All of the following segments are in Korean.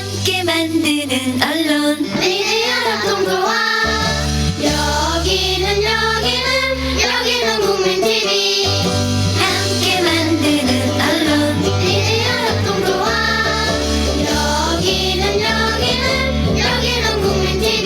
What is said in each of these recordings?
함께 만드는 언론 미디어 협동조합 여기는 국민 TV 함께 만드는 언론 미디어 협동조합 여기는 국민 TV.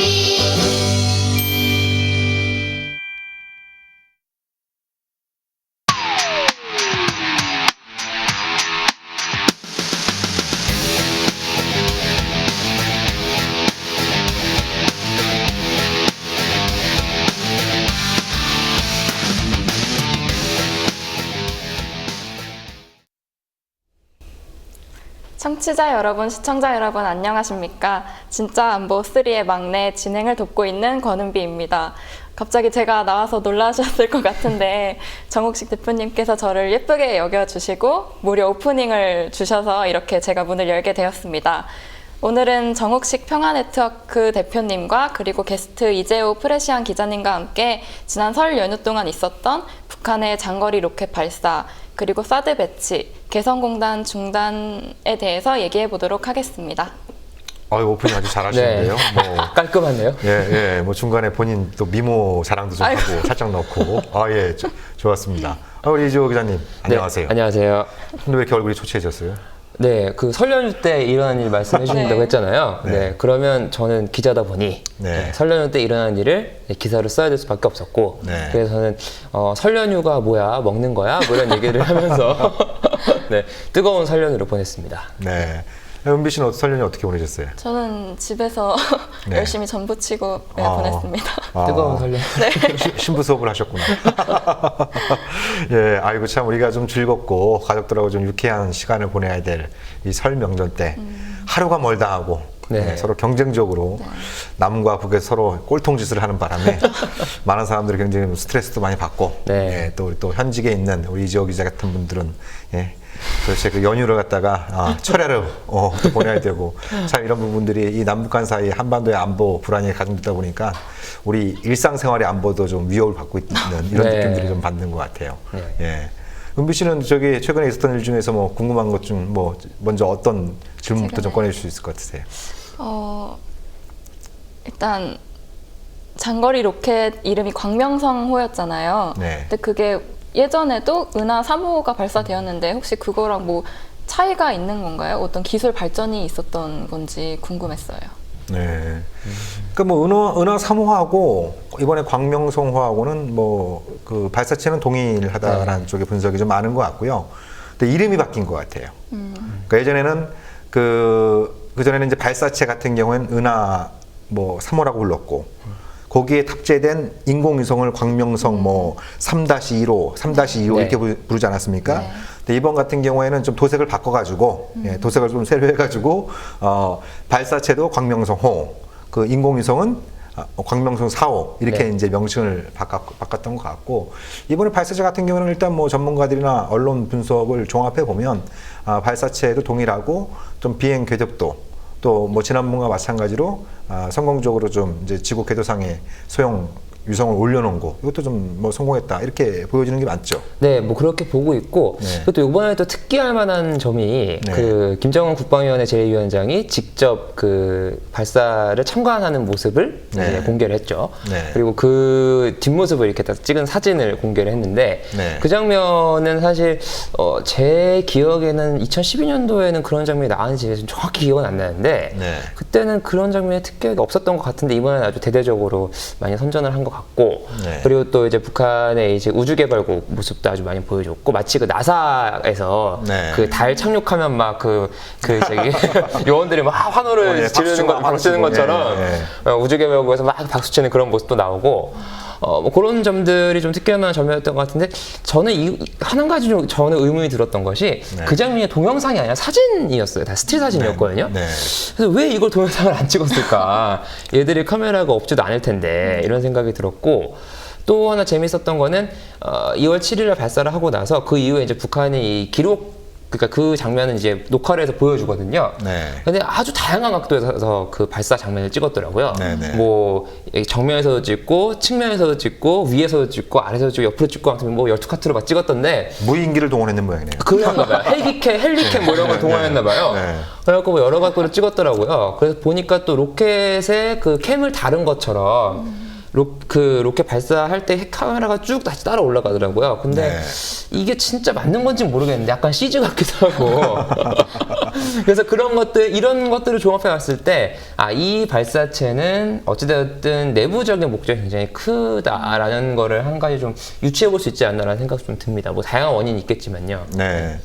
청취자 여러분, 시청자 여러분 안녕하십니까? 진짜 안보 3의 막내 진행을 돕고 있는 권은비입니다. 갑자기 제가 나와서 놀라셨을 것 같은데 정옥식 대표님께서 저를 예쁘게 여겨주시고 무료 오프닝을 주셔서 이렇게 제가 문을 열게 되었습니다. 오늘은 정옥식 평화네트워크 대표님과 그리고 게스트 이재호 프레시안 기자님과 함께 지난 설 연휴 동안 있었던 북한의 장거리 로켓 발사 그리고 사드 배치, 개성공단 중단에 대해서 얘기해 보도록 하겠습니다. 오프닝 아주 잘하시는데요. 네. 뭐 깔끔하네요. 예, 뭐 중간에 본인 또 미모 자랑도 좀 아이고. 하고 살짝 넣고, 예, 좋았습니다. 우리 이재호 기자님, 안녕하세요. 네, 안녕하세요. 근데 왜 이렇게 얼굴이 초췌해졌어요? 네, 그 설 연휴 때 일어난 일 말씀해 주신다고 네. 했잖아요. 네. 네. 그러면 저는 기자다 보니 네. 설 연휴 때 일어난 일을 기사로 써야 될 수밖에 없었고, 네. 그래서 저는 설 연휴가 뭐야, 먹는 거야, 뭐 이런 얘기를 하면서 네, 뜨거운 설 연휴를 보냈습니다. 네. 은비 씨는 설 연휴 어떻게 보내셨어요? 저는 집에서 네. 열심히 전부 치고 보냈습니다. 뜨거운 설 연휴. 신부 수업을 하셨구나. 예, 아이고 참 우리가 좀 즐겁고 가족들하고 좀 유쾌한 시간을 보내야 될 이 설 명절 때 하루가 멀다 하고 네. 서로 경쟁적으로 남과 북에 서로 꼴통짓을 하는 바람에 많은 사람들이 굉장히 스트레스도 많이 받고 네. 예, 또 현직에 있는 우리 이재호 기자 같은 분들은 예, 도대체 그 연휴를 갖다가 철야를 또 보내야 되고 참 이런 부분들이 이 남북한 사이 한반도의 안보 불안이 가중되다 보니까 우리 일상생활의 안보도 좀 위협을 받고 있는 이런 네. 느낌들이 좀 받는 것 같아요. 네. 예. 은비 씨는 저기 최근에 있었던 일 중에서 뭐 궁금한 것 중 뭐 먼저 어떤 질문부터 좀 꺼낼 수 있을 것 같으세요? 일단 장거리 로켓 이름이 광명성호였잖아요. 네. 근데 그게 예전에도 은하 3호가 발사되었는데 혹시 그거랑 뭐 차이가 있는 건가요? 어떤 기술 발전이 있었던 건지 궁금했어요. 네. 그러니까 뭐 은하 3호하고 이번에 광명성호하고는 뭐 그 발사체는 동일하다라는 쪽의 분석이 좀 많은 것 같고요. 근데 이름이 바뀐 것 같아요. 그러니까 예전에는 그전에는 이제 발사체 같은 경우에는 은하 뭐 3호라고 불렀고 거기에 탑재된 인공위성을 광명성 뭐 3-1호, 3-2호 네. 이렇게 부르지 않았습니까? 네. 근데 이번 같은 경우에는 좀 도색을 바꿔가지고 도색을 좀 새로 해가지고 발사체도 광명성호, 그 인공위성은 광명성 4호 이렇게 네. 이제 명칭을 바꿨던 것 같고 이번에 발사체 같은 경우는 일단 뭐 전문가들이나 언론 분석을 종합해 보면 발사체도 동일하고 좀 비행 궤적도 또 뭐 지난번과 마찬가지로 성공적으로 좀 이제 지구 궤도상에 소형 위성을 올려놓은 거 이것도 좀 뭐 성공했다 이렇게 보여지는 게 맞죠? 네, 뭐 그렇게 보고 있고 네. 그것도 이번에 또 특기할 만한 점이 네. 그 김정은 국방위원회 제1위원장이 직접 그 발사를 참관하는 모습을 네. 이제 공개를 했죠. 네. 그리고 그 뒷모습을 이렇게 딱 찍은 사진을 공개를 했는데 네. 그 장면은 사실 제 기억에는 2012년도에는 그런 장면이 나왔는지 정확히 기억은 안 나는데 네. 그때는 그런 장면의 특기가 없었던 것 같은데 이번에는 아주 대대적으로 많이 선전을 한 것 같고 네. 그리고 또 이제 북한의 이제 우주개발국 모습도 아주 많이 보여줬고 마치 그 나사에서 네. 그 달 착륙하면 막 저기 요원들이 막 환호를 예, 지르는 것, 박수 치는 것처럼 예, 우주개발국에서 막 박수 치는 그런 모습도 나오고 뭐 그런 점들이 좀 특이할 만한 점이었던 것 같은데 저는 한 가지 좀 저는 의문이 들었던 것이 네. 그 장면이 동영상이 아니라 사진이었어요. 다 스틸 사진이었거든요. 네. 그래서 왜 이걸 동영상을 안 찍었을까? 얘들이 카메라가 없지도 않을 텐데 이런 생각이 들었고 또 하나 재밌었던 거는 2월 7일에 발사를 하고 나서 그 이후에 이제 북한이 이 기록 그러니까 그 장면은 이제 녹화를 해서 보여주거든요. 네. 근데 아주 다양한 각도에서 그 발사 장면을 찍었더라고요. 네네. 뭐 정면에서도 찍고 측면에서도 찍고 위에서도 찍고 아래서도 찍고 옆으로 찍고 아무튼 뭐 12카트로 막 찍었던데 무인기를 동원했는 모양이네요. 그런가 봐요. 헬리캠 뭐 이런 걸 동원했나 봐요. 네. 그래갖고 뭐 여러 각도로 찍었더라고요. 그래서 보니까 또 로켓에 그 캠을 다른 것처럼 그 로켓 발사할 때 카메라가 쭉 다시 따라 올라가더라고요. 근데 네. 이게 진짜 맞는 건지 모르겠는데 약간 CG 같기도 하고. 그래서 그런 것들, 이런 것들을 종합해 봤을 때, 아, 이 발사체는 어찌되었든 내부적인 목적이 굉장히 크다라는 거를 한 가지 좀 유추해 볼 수 있지 않나라는 생각이 좀 듭니다. 뭐 다양한 원인이 있겠지만요. 네.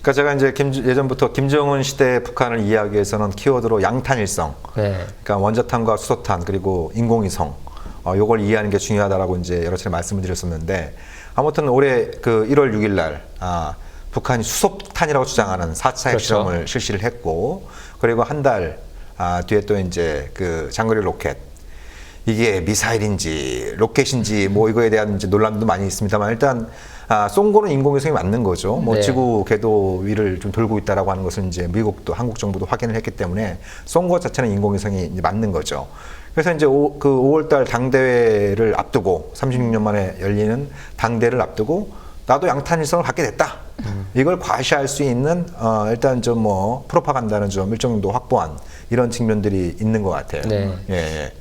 그러니까 제가 이제 예전부터 김정은 시대 북한을 이해하기 위해서는 키워드로 양탄일성, 네. 그러니까 원자탄과 수소탄 그리고 인공위성, 요걸 이해하는 게 중요하다라고 이제 여러 차례 말씀을 드렸었는데, 아무튼 올해 그 1월 6일 날 북한이 수소탄이라고 주장하는 4차 핵실험을 그렇죠. 실시를 했고, 그리고 한 달 뒤에 또 이제 그 장거리 로켓, 이게 미사일인지 로켓인지 뭐 이거에 대한 이제 논란도 많이 있습니다만, 일단 쏜 거는 인공위성이 맞는 거죠. 뭐 네. 지구 궤도 위를 좀 돌고 있다라고 하는 것은 이제 미국도 한국 정부도 확인을 했기 때문에 쏜 것 자체는 인공위성이 이제 맞는 거죠. 그래서 이제 그 5월달 당대회를 앞두고 36년 만에 열리는 당대를 앞두고 나도 양탄일성을 갖게 됐다. 이걸 과시할 수 있는 일단 좀 뭐 프로파간다는 좀 일정 정도 확보한 이런 측면들이 있는 것 같아요. 네. 예.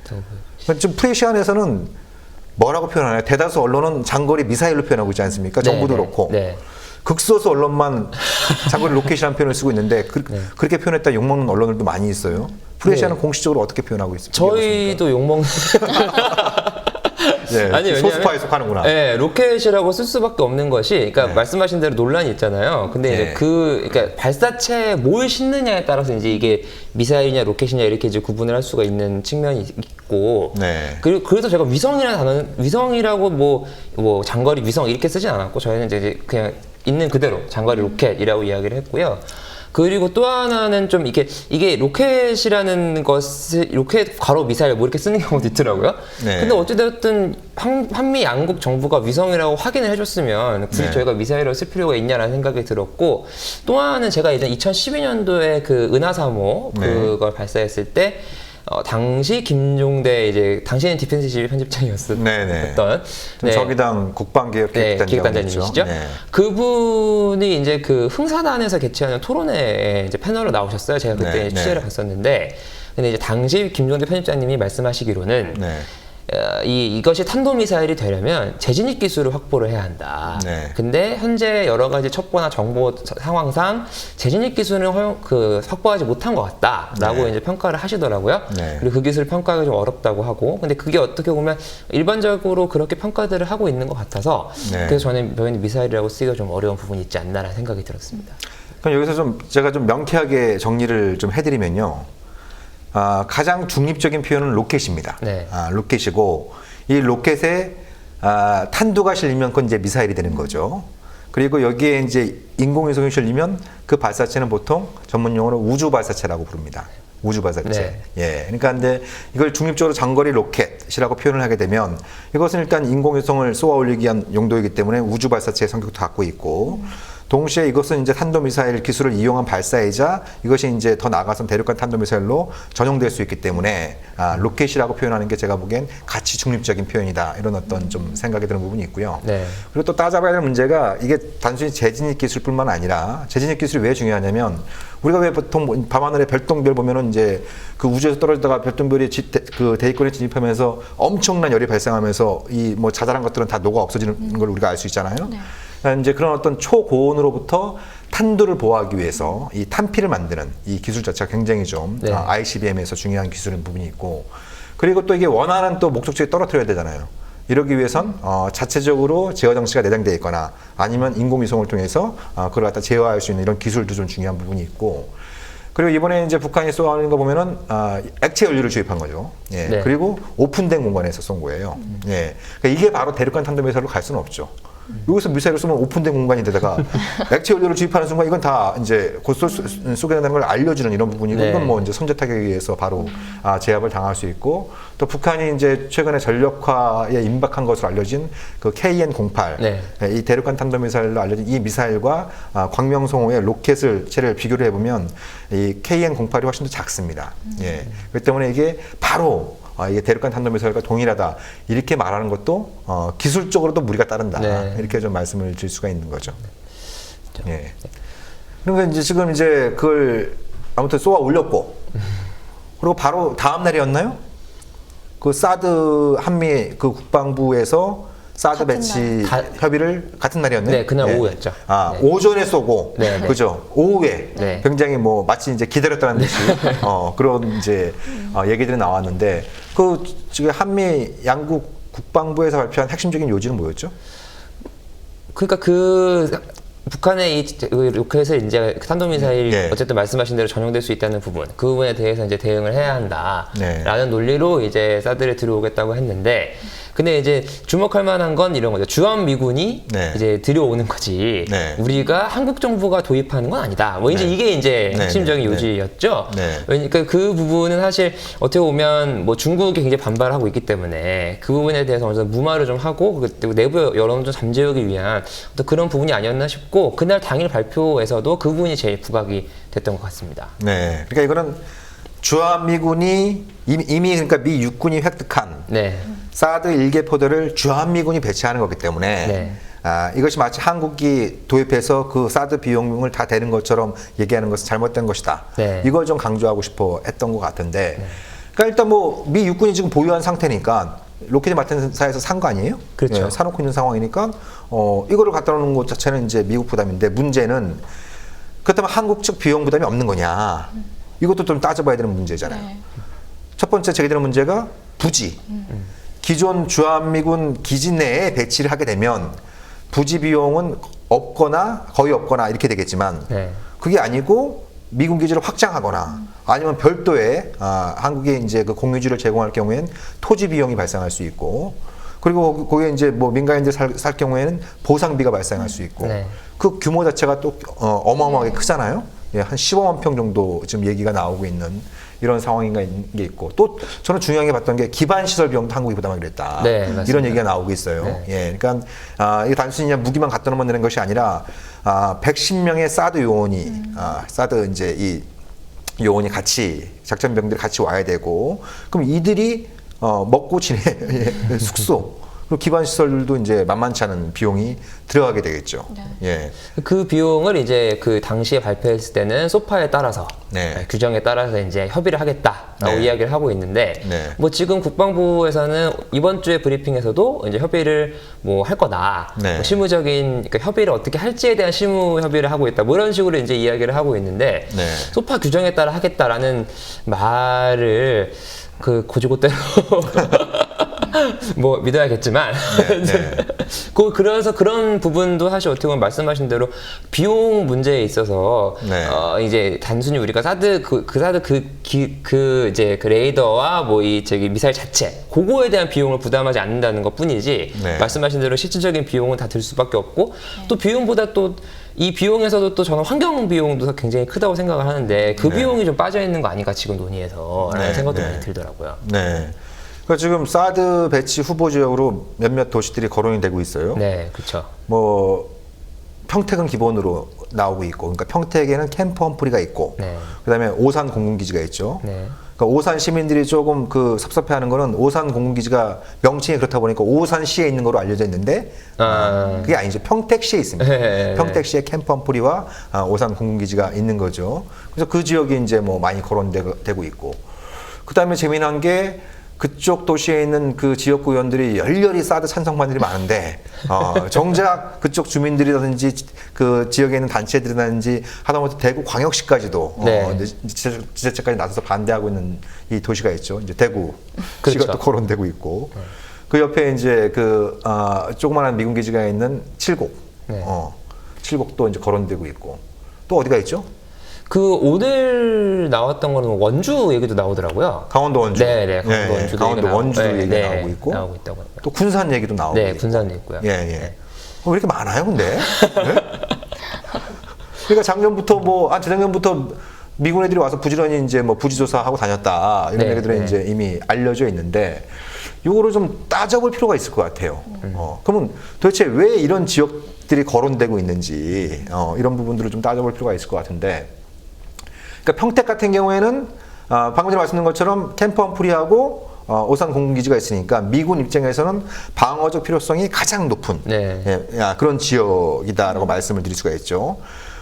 지금 프레시안에서는 뭐라고 표현하나요? 대다수 언론은 장거리 미사일로 표현하고 있지 않습니까? 정부도 네, 그렇고. 네. 극소수 언론만 장거리 로켓이라는 표현을 쓰고 있는데 그렇게 표현했다 욕먹는 언론들도 많이 있어요. 프레시안은 네. 공식적으로 어떻게 표현하고 있습니까? 저희도 욕먹는. 네, 아니, 왜냐면- 소수파에 속하는구나. 네, 로켓이라고 쓸 수밖에 없는 것이, 그러니까 네. 말씀하신 대로 논란이 있잖아요. 근데 네. 이제 그러니까 발사체에 뭘 싣느냐에 따라서 이제 이게 미사일이냐 로켓이냐 이렇게 이제 구분을 할 수가 있는 측면이 있고, 네. 그리고 그래서 제가 위성이라는 단어는 위성이라고 뭐 장거리 위성 이렇게 쓰진 않았고, 저희는 이제 그냥 있는 그대로 장거리 로켓이라고 이야기를 했고요. 그리고 또 하나는 좀 이게 로켓이라는 것을 로켓 괄호 미사일 뭐 이렇게 쓰는 경우도 있더라고요. 네. 근데 어찌됐든 한미 양국 정부가 위성이라고 확인을 해줬으면 굳이 네. 저희가 미사일을 쓸 필요가 있냐라는 생각이 들었고, 또 하나는 제가 예전 2012년도에 그 은하 3호 네. 그걸 발사했을 때 당시 김종대 이제 당시에는 디펜스실 편집장이었던 네네. 네. 저기당 국방기획단장님이시죠. 기획단장님이시죠. 그분이 이제 그 흥사단에서 개최하는 토론회에 이제 패널로 나오셨어요. 제가 그때 네, 취재를 네. 갔었는데, 근데 이제 당시 김종대 편집장님이 말씀하시기로는 네. 이것이 탄도미사일이 되려면 재진입 기술을 확보를 해야 한다. 네. 근데 현재 여러 가지 첩보나 정보 상황상 재진입 기술을 확보하지 못한 것 같다라고 네. 이제 평가를 하시더라고요. 네. 그리고 그 기술 평가가 좀 어렵다고 하고, 근데 그게 어떻게 보면 일반적으로 그렇게 평가들을 하고 있는 것 같아서, 네. 그래서 저는 변히 미사일이라고 쓰기가 좀 어려운 부분이 있지 않나라는 생각이 들었습니다. 그럼 여기서 좀 제가 좀 명쾌하게 정리를 좀 해드리면요. 가장 중립적인 표현은 로켓입니다. 네. 로켓이고, 이 로켓에 탄두가 실리면 그건 이제 미사일이 되는 거죠. 그리고 여기에 이제 인공위성이 실리면 그 발사체는 보통 전문 용어로 우주 발사체라고 부릅니다. 우주 발사체. 네. 예. 그러니까 근데 이걸 중립적으로 장거리 로켓이라고 표현을 하게 되면 이것은 일단 인공위성을 쏘아 올리기 위한 용도이기 때문에 우주 발사체의 성격도 갖고 있고, 동시에 이것은 이제 탄도미사일 기술을 이용한 발사이자 이것이 이제 더 나아가서 대륙간 탄도미사일로 전용될 수 있기 때문에 로켓이라고 표현하는 게 제가 보기엔 가치 중립적인 표현이다, 이런 어떤 좀 생각이 드는 부분이 있고요. 네. 그리고 또 따져봐야 될 문제가 이게 단순히 재진입 기술뿐만 아니라, 재진입 기술이 왜 중요하냐면 우리가 왜 보통 밤하늘의 별똥별 보면은 이제 그 우주에서 떨어지다가 별똥별이 그 대기권에 진입하면서 엄청난 열이 발생하면서 이 뭐 자잘한 것들은 다 녹아 없어지는 걸 우리가 알 수 있잖아요. 그러니까 이제 그런 어떤 초고온으로부터 탄두를 보호하기 위해서 이 탄피를 만드는 이 기술 자체가 굉장히 좀 네. ICBM에서 중요한 기술인 부분이 있고, 그리고 또 이게 원하는 또 목적지에 떨어뜨려야 되잖아요. 이러기 위해선 자체적으로 제어 장치가 내장되어 있거나 아니면 인공위성을 통해서 그걸 갖다 제어할 수 있는 이런 기술도 좀 중요한 부분이 있고, 그리고 이번에 이제 북한이 쏘아오는 거 보면은 액체 연료를 주입한 거죠. 예. 네. 그리고 오픈된 공간에서 쏜 거예요. 예. 그러니까 이게 바로 대륙간 탄도미사일로 갈 수는 없죠. 여기서 미사일을 쏘면 오픈된 공간인데다가 액체 연료를 주입하는 순간 이건 다 이제 곧 쏘게 된다는 걸 알려주는 이런 부분이고 네. 이건 뭐 이제 선제 타격에 의해서 바로 제압을 당할 수 있고 또 북한이 이제 최근에 전력화에 임박한 것으로 알려진 그 KN-08 네. 이 대륙간 탄도미사일로 알려진 이 미사일과 광명성호의 로켓을 체를 비교를 해보면 이 KN-08이 훨씬 더 작습니다. 예. 그렇기 때문에 이게 바로 이게 대륙간 탄도미사일과 동일하다 이렇게 말하는 것도 기술적으로도 무리가 따른다 네. 이렇게 좀 말씀을 드릴 수가 있는 거죠. 예. 그러니까 이제 지금 이제 그걸 아무튼 쏘아 올렸고 그리고 바로 다음 날이었나요? 그 사드 한미 그 국방부에서 사드 같은 배치 날. 협의를 같은 날이었네요. 네, 그날 오후였죠. 네. 오전에 쏘고, 네, 네. 그죠? 오후에 네. 굉장히 뭐 마치 이제 기다렸다는 듯이 그런 이제 얘기들이 나왔는데 그 지금 한미 양국 국방부에서 발표한 핵심적인 요지는 뭐였죠? 그러니까 북한의 이 로켓을 이제 탄도미사일 네. 어쨌든 말씀하신 대로 전용될 수 있다는 부분, 그 부분에 대해서 이제 대응을 해야 한다라는 네. 논리로 이제 사드를 들어오겠다고 했는데, 근데 이제 주목할 만한 건 이런 거죠. 주한미군이 네. 이제 들여오는 거지. 네. 우리가 한국 정부가 도입하는 건 아니다. 뭐 이제 네. 이게 이제 네. 핵심적인 네. 요지였죠. 네. 그러니까 그 부분은 사실 어떻게 보면 뭐 중국이 굉장히 반발하고 있기 때문에 그 부분에 대해서 어느 정도 무마를 좀 하고 그리고 내부 여론을 좀 잠재우기 위한 어떤 그런 부분이 아니었나 싶고, 그날 당일 발표에서도 그 부분이 제일 부각이 됐던 것 같습니다. 네. 그러니까 이거는 주한미군이 이미 그러니까 미 육군이 획득한 네. 사드 1개 포대를 주한미군이 배치하는 거기 때문에 네. 이것이 마치 한국이 도입해서 그 사드 비용을 다 대는 것처럼 얘기하는 것은 잘못된 것이다. 네. 이걸 좀 강조하고 싶어 했던 것 같은데, 그러니까 일단 뭐 미 육군이 지금 보유한 상태니까 로켓 마틴사에서 산 거 아니에요? 그렇죠. 예, 사놓고 있는 상황이니까 이거를 갖다 놓는 것 자체는 이제 미국 부담인데, 문제는 그렇다면 한국 측 비용 부담이 없는 거냐? 이것도 좀 따져봐야 되는 문제잖아요. 네. 첫 번째 제기되는 문제가 부지. 기존 주한미군 기지 내에 배치를 하게 되면 부지 비용은 없거나 거의 없거나 이렇게 되겠지만, 네. 그게 아니고 미군 기지를 확장하거나 아니면 별도의 한국에 이제 그 공유지를 제공할 경우에는 토지 비용이 발생할 수 있고, 그리고 거기에 이제 뭐 민간인들 살 경우에는 보상비가 발생할 수 있고, 네. 그 규모 자체가 또 어마어마하게 크잖아요. 예, 한 15만 평 정도 지금 얘기가 나오고 있는 이런 상황인 게 있고, 또 저는 중요하게 봤던 게 기반 시설 비용도 한국이 부담하기로 했다. 네, 맞습니다. 이런 얘기가 나오고 있어요. 네. 예, 그러니까 이게 단순히 그냥 무기만 갖다 놓으면 되는 것이 아니라 110명의 사드 요원이 사드 이제 이 요원이 같이 작전병들이 같이 와야 되고, 그럼 이들이 먹고 지내 예, 숙소 그리고 기반 시설들도 이제 만만치 않은 비용이 들어가게 되겠죠. 예. 그 비용을 이제 그 당시에 발표했을 때는 소파에 따라서 네. 규정에 따라서 이제 협의를 하겠다라고 네. 이야기를 하고 있는데, 네. 뭐 지금 국방부에서는 이번 주에 브리핑에서도 이제 협의를 뭐 할 거다. 네. 뭐 실무적인 그러니까 협의를 어떻게 할지에 대한 실무 협의를 하고 있다. 뭐 이런 식으로 이제 이야기를 하고 있는데, 네. 소파 규정에 따라 하겠다라는 말을 그 고지고대로 뭐 믿어야겠지만 네. 그래서 그런 부분도 사실 어떻게 보면 말씀하신 대로 비용 문제에 있어서 네. 이제 단순히 우리가 사드 이제 그 레이더와 뭐 이 저기 미사일 자체 그거에 대한 비용을 부담하지 않는다는 것뿐이지, 네. 말씀하신 대로 실질적인 비용은 다 들 수밖에 없고, 또 비용보다 또 이 비용에서도 또 저는 환경 비용도 굉장히 크다고 생각을 하는데, 그 네. 비용이 좀 빠져 있는 거 아닌가 지금 논의에서라는 네, 생각도 네. 많이 들더라고요. 네. 그러니까 지금 사드 배치 후보 지역으로 몇몇 도시들이 거론이 되고 있어요. 네, 그렇죠. 뭐 평택은 기본으로 나오고 있고, 그러니까 평택에는 캠프 험프리가 있고, 네. 그다음에 오산 공군기지가 있죠. 네. 그러니까 오산 시민들이 조금 그 섭섭해하는 거는 오산 공군기지가 명칭이 그렇다 보니까 오산시에 있는 거로 알려져 있는데 그게 아니죠. 평택시에 있습니다. 네. 평택시에 캠프 험프리와 오산 공군기지가 있는 거죠. 그래서 그 지역이 이제 뭐 많이 거론되고 있고, 그다음에 재미난 게 그쪽 도시에 있는 그 지역구 의원들이 열렬히 사드 찬성반들이 많은데 정작 그쪽 주민들이라든지 그 지역에 있는 단체들이라든지 하다못해 대구 광역시까지도 네. 지자체까지 나서서 반대하고 있는 이 도시가 있죠. 이제 대구시가 그렇죠. 또 거론되고 있고, 그 옆에 이제 그 조그마한 미군 기지가 있는 칠곡, 네. 칠곡도 이제 거론되고 있고, 또 어디가 있죠? 그 오늘 나왔던 거는 원주 얘기도 나오더라고요. 강원도 원주. 네, 강원도 원주도 강원도 얘기가 원주 나오고, 얘기가 네, 나오고 있고, 나오고 있다고 합니다. 또 군산 얘기도 나오고 네, 있고. 군산도 있고요. 예, 예. 네. 왜 이렇게 많아요, 근데? 네? 그러니까 작년부터 재작년부터 미군 애들이 와서 부지런히 이제 뭐 부지조사하고 다녔다 이런 네, 얘기들은 네. 이제 이미 알려져 있는데 요거를 좀 따져볼 필요가 있을 것 같아요. 그러면 도대체 왜 이런 지역들이 거론되고 있는지 이런 부분들을 좀 따져볼 필요가 있을 것 같은데, 그러니까 평택 같은 경우에는 방금 전에 말씀드린 것처럼 캠프 험프리하고 오산 공군기지가 있으니까 미군 입장에서는 방어적 필요성이 가장 높은 네. 그런 지역이다라고 말씀을 드릴 수가 있죠.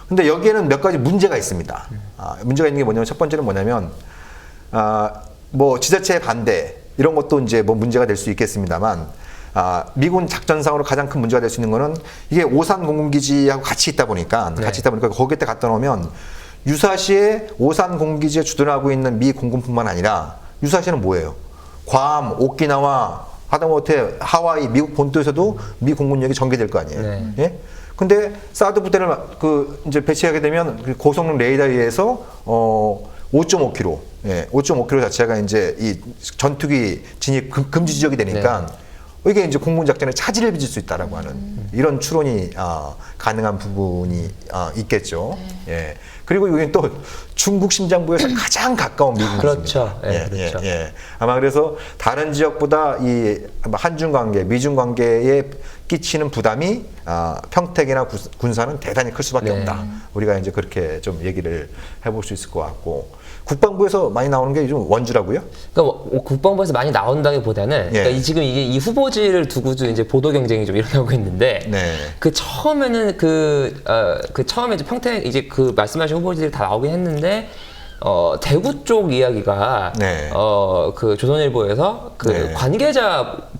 근데 여기에는 몇 가지 문제가 있습니다. 문제가 있는 게 뭐냐면 첫 번째는 뭐냐면 뭐 지자체의 반대 이런 것도 이제 뭐 문제가 될 수 있겠습니다만 미군 작전상으로 가장 큰 문제가 될 수 있는 거는 이게 오산 공군기지하고 같이 있다 보니까 거기에 갖다 놓으면 유사시에 오산 공군기지에 주둔하고 있는 미 공군뿐만 아니라 유사시에는 뭐예요? 괌, 오키나와 하다못해 하와이 미국 본토에서도 미 공군력이 전개될 거 아니에요. 네. 예? 근데 사드 부대를 이제 배치하게 되면 그 고성능 레이더에 의해서 5.5km, 5.5km 자체가 이제 이 전투기 진입 금지 지역이 되니까 이게 이제 공군 작전에 차질을 빚을 수 있다라고 하는 이런 추론이 가능한 부분이 있겠죠. 예. 그리고 여기는 또 중국 심장부에서 가장 가까운 미군 그렇죠. 기지입니다. 예, 그렇죠. 아마 그래서 다른 지역보다 이 한중 관계, 미중 관계에 끼치는 부담이 평택이나 군산은 대단히 클 수밖에 네. 없다. 우리가 이제 그렇게 좀 얘기를 해볼 수 있을 것 같고, 국방부에서 많이 나오는 게 요즘 원주라고요? 그러니까 국방부에서 많이 나온다기보다는 그러니까 지금 이게 이 후보지를 두고도 이제 보도 경쟁이 좀 일어나고 있는데 그 처음에는 처음에 이제 평택 이제 그 말씀하신 후보지들이 다 나오긴 했는데 대구 쪽 이야기가 그 조선일보에서 그 관계자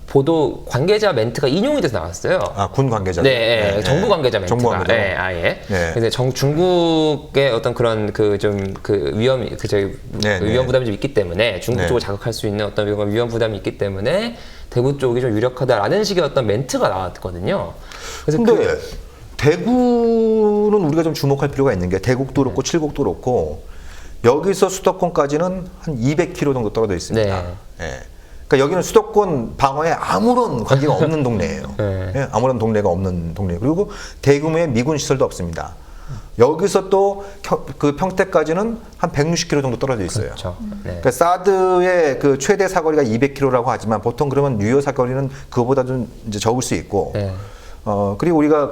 멘트가 인용이 돼서 나왔어요. 군 관계자. 정부 관계자 멘트가. 정부 관계자. 아예. 근데 중국의 어떤 그런 위험 위험 부담이 좀 있기 때문에 중국 쪽을 자극할 수 있는 어떤 위험 부담이 있기 때문에 대구 쪽이 좀 유력하다라는 식의 어떤 멘트가 나왔거든요. 그래서 근데 대구는 우리가 좀 주목할 필요가 있는 게 대국도 그렇고 칠곡도 그렇고 여기서 수도권까지는 한 200km 정도 떨어져 있습니다. 그러니까 여기는 수도권 방어에 아무런 관계가 없는 동네예요. 아무런 동네가 없는 동네. 그리고 대규모의 미군 시설도 없습니다. 여기서 또 그 평택까지는 한 160km 정도 떨어져 있어요. 그렇죠. 그러니까 사드의 그 최대 사거리가 200km라고 하지만 보통 그러면 유효 사거리는 그거보다 좀 이제 적을 수 있고. 그리고 우리가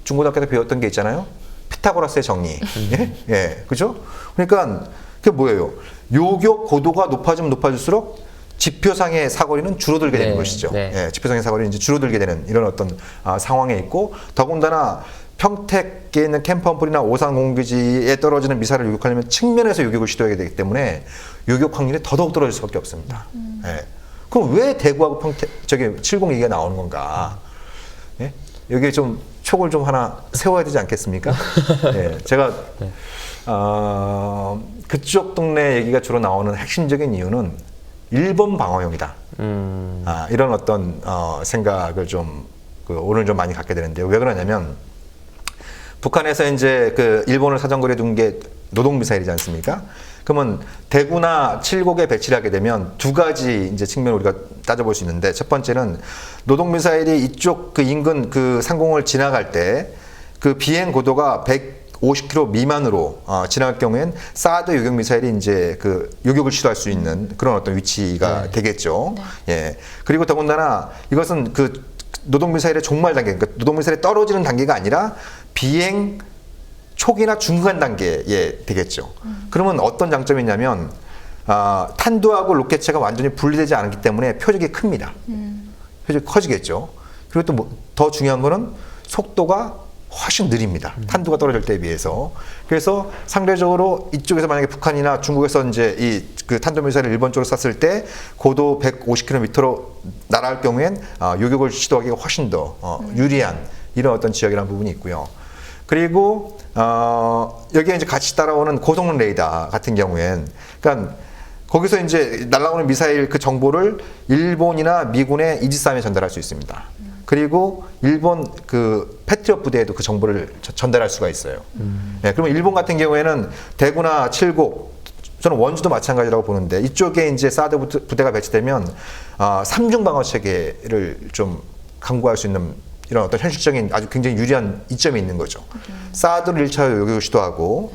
중고등학교 때 배웠던 게 있잖아요. 피타고라스의 정리. 그죠? 그러니까 그게 뭐예요? 요격 고도가 높아지면 높아질수록 지표상의 사거리는 줄어들게 되는 것이죠. 지표상의 사거리는 이제 줄어들게 되는 이런 어떤 상황에 있고, 더군다나 평택에 있는 캠프 험프리나 오산 공군기지에 떨어지는 미사일을 요격하려면 측면에서 요격을 시도하게 되기 때문에 요격 확률이 더더욱 떨어질 수밖에 없습니다. 그럼 왜 대구하고 칠곡 얘기가 나오는 건가? 여기에 좀 촉을 좀 하나 세워야 되지 않겠습니까? 제가 그쪽 동네 얘기가 주로 나오는 핵심적인 이유는 일본 방어용이다. 이런 어떤 생각을 좀 오늘 좀 많이 갖게 되는데, 왜 그러냐면 북한에서 이제 그 일본을 사정거리에 둔 게 노동 미사일이지 않습니까? 그러면 대구나 칠곡에 배치를 하게 되면 두 가지 이제 측면을 우리가 따져볼 수 있는데, 첫 번째는 노동 미사일이 이쪽 그 인근 그 상공을 지나갈 때 그 비행 고도가 150km 미만으로 지나갈 경우엔 사드 요격 미사일이 이제 그 요격을 시도할 수 있는 그런 어떤 위치가 되겠죠. 그리고 더군다나 이것은 그 노동 미사일의 종말 단계, 그러니까 노동 미사일이 떨어지는 단계가 아니라 비행 초기나 중간 단계에 되겠죠. 그러면 어떤 장점이 있냐면 탄두하고 로켓체가 완전히 분리되지 않기 때문에 표적이 큽니다. 표적이 커지겠죠. 그리고 또 더 중요한 거는 속도가 훨씬 느립니다. 탄두가 떨어질 때에 비해서. 그래서 상대적으로 이쪽에서 만약에 북한이나 중국에서 이제 이 그 탄도미사일을 일본 쪽으로 쐈을 때 고도 150km로 날아갈 경우엔 요격을 시도하기가 훨씬 더 유리한 이런 어떤 지역이라는 부분이 있고요. 그리고 여기에 이제 같이 따라오는 고성능 레이더 같은 경우엔, 그러니까 거기서 이제 날아오는 미사일 그 정보를 일본이나 미군의 이지스함에 전달할 수 있습니다. 그리고 일본 그 패트리엇 부대에도 그 정보를 전달할 수가 있어요. 그러면 일본 같은 경우에는 대구나 칠곡, 저는 원주도 마찬가지라고 보는데, 이쪽에 이제 사드 부대가 배치되면 3중 방어 체계를 좀 강구할 수 있는 이런 어떤 현실적인 아주 굉장히 유리한 이점이 있는 거죠. 사드를 1차로 요격을 시도하고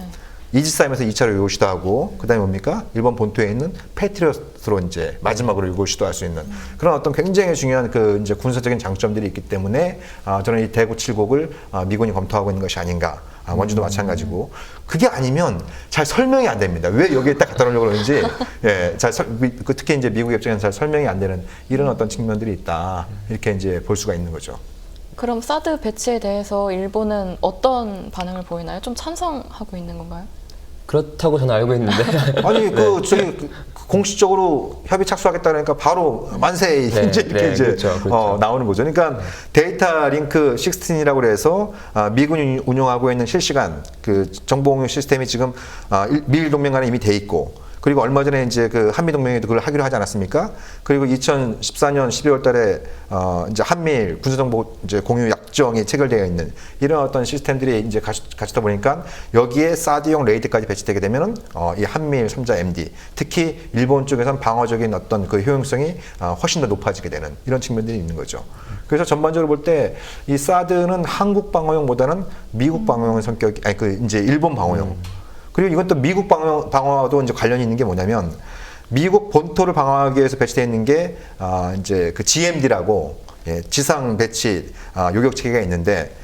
이지스함에서 2차로 요격을 시도하고 그다음에 뭡니까? 일본 본토에 있는 패트리어트로 이제 마지막으로 요격을 시도할 수 있는 그런 어떤 굉장히 중요한 그 이제 군사적인 장점들이 있기 때문에 저는 이 대구 7곡을 미군이 검토하고 있는 것이 아닌가. 원주도 마찬가지고 그게 아니면 잘 설명이 안 됩니다. 왜 여기에 딱 갖다 놓으려고 그러는지 예, 특히 이제 미국 입장에서 잘 설명이 안 되는 이런 어떤 측면들이 있다 이렇게 이제 볼 수가 있는 거죠. 그럼 사드 배치에 대해서 일본은 어떤 반응을 보이나요? 좀 찬성하고 있는 건가요? 그렇다고 저는 알고 있는데. 아니 저기 공식적으로 협의 착수하겠다 그러니까 바로 만세 이제 이렇게 이제 그렇죠. 나오는 거죠. 그러니까 데이터 링크 16이라고 그래서 미군이 운영하고 있는 실시간 그 정보 공유 시스템이 지금 미일 동맹 간에 이미 돼 있고. 그리고 얼마 전에 이제 그 한미 동맹에도 그걸 하기로 하지 않았습니까? 그리고 2014년 12월 달에 이제 한미일 군사정보 이제 공유 약정이 체결되어 있는 이런 어떤 시스템들이 이제 갖추다 보니까 여기에 사드용 레이드까지 배치되게 되면은 이 한미일 3자 MD 특히 일본 쪽에서는 방어적인 어떤 그 효용성이 훨씬 더 높아지게 되는 이런 측면들이 있는 거죠. 그래서 전반적으로 볼 때 이 사드는 한국 방어용보다는 미국 방어용 성격이 아니 그 이제 일본 방어용 그리고 이건 또 미국 방어와도 이제 관련이 있는 게 뭐냐면 미국 본토를 방어하기 위해서 배치되어 있는 게 이제 그 GMD라고 지상 배치 요격 체계가 있는데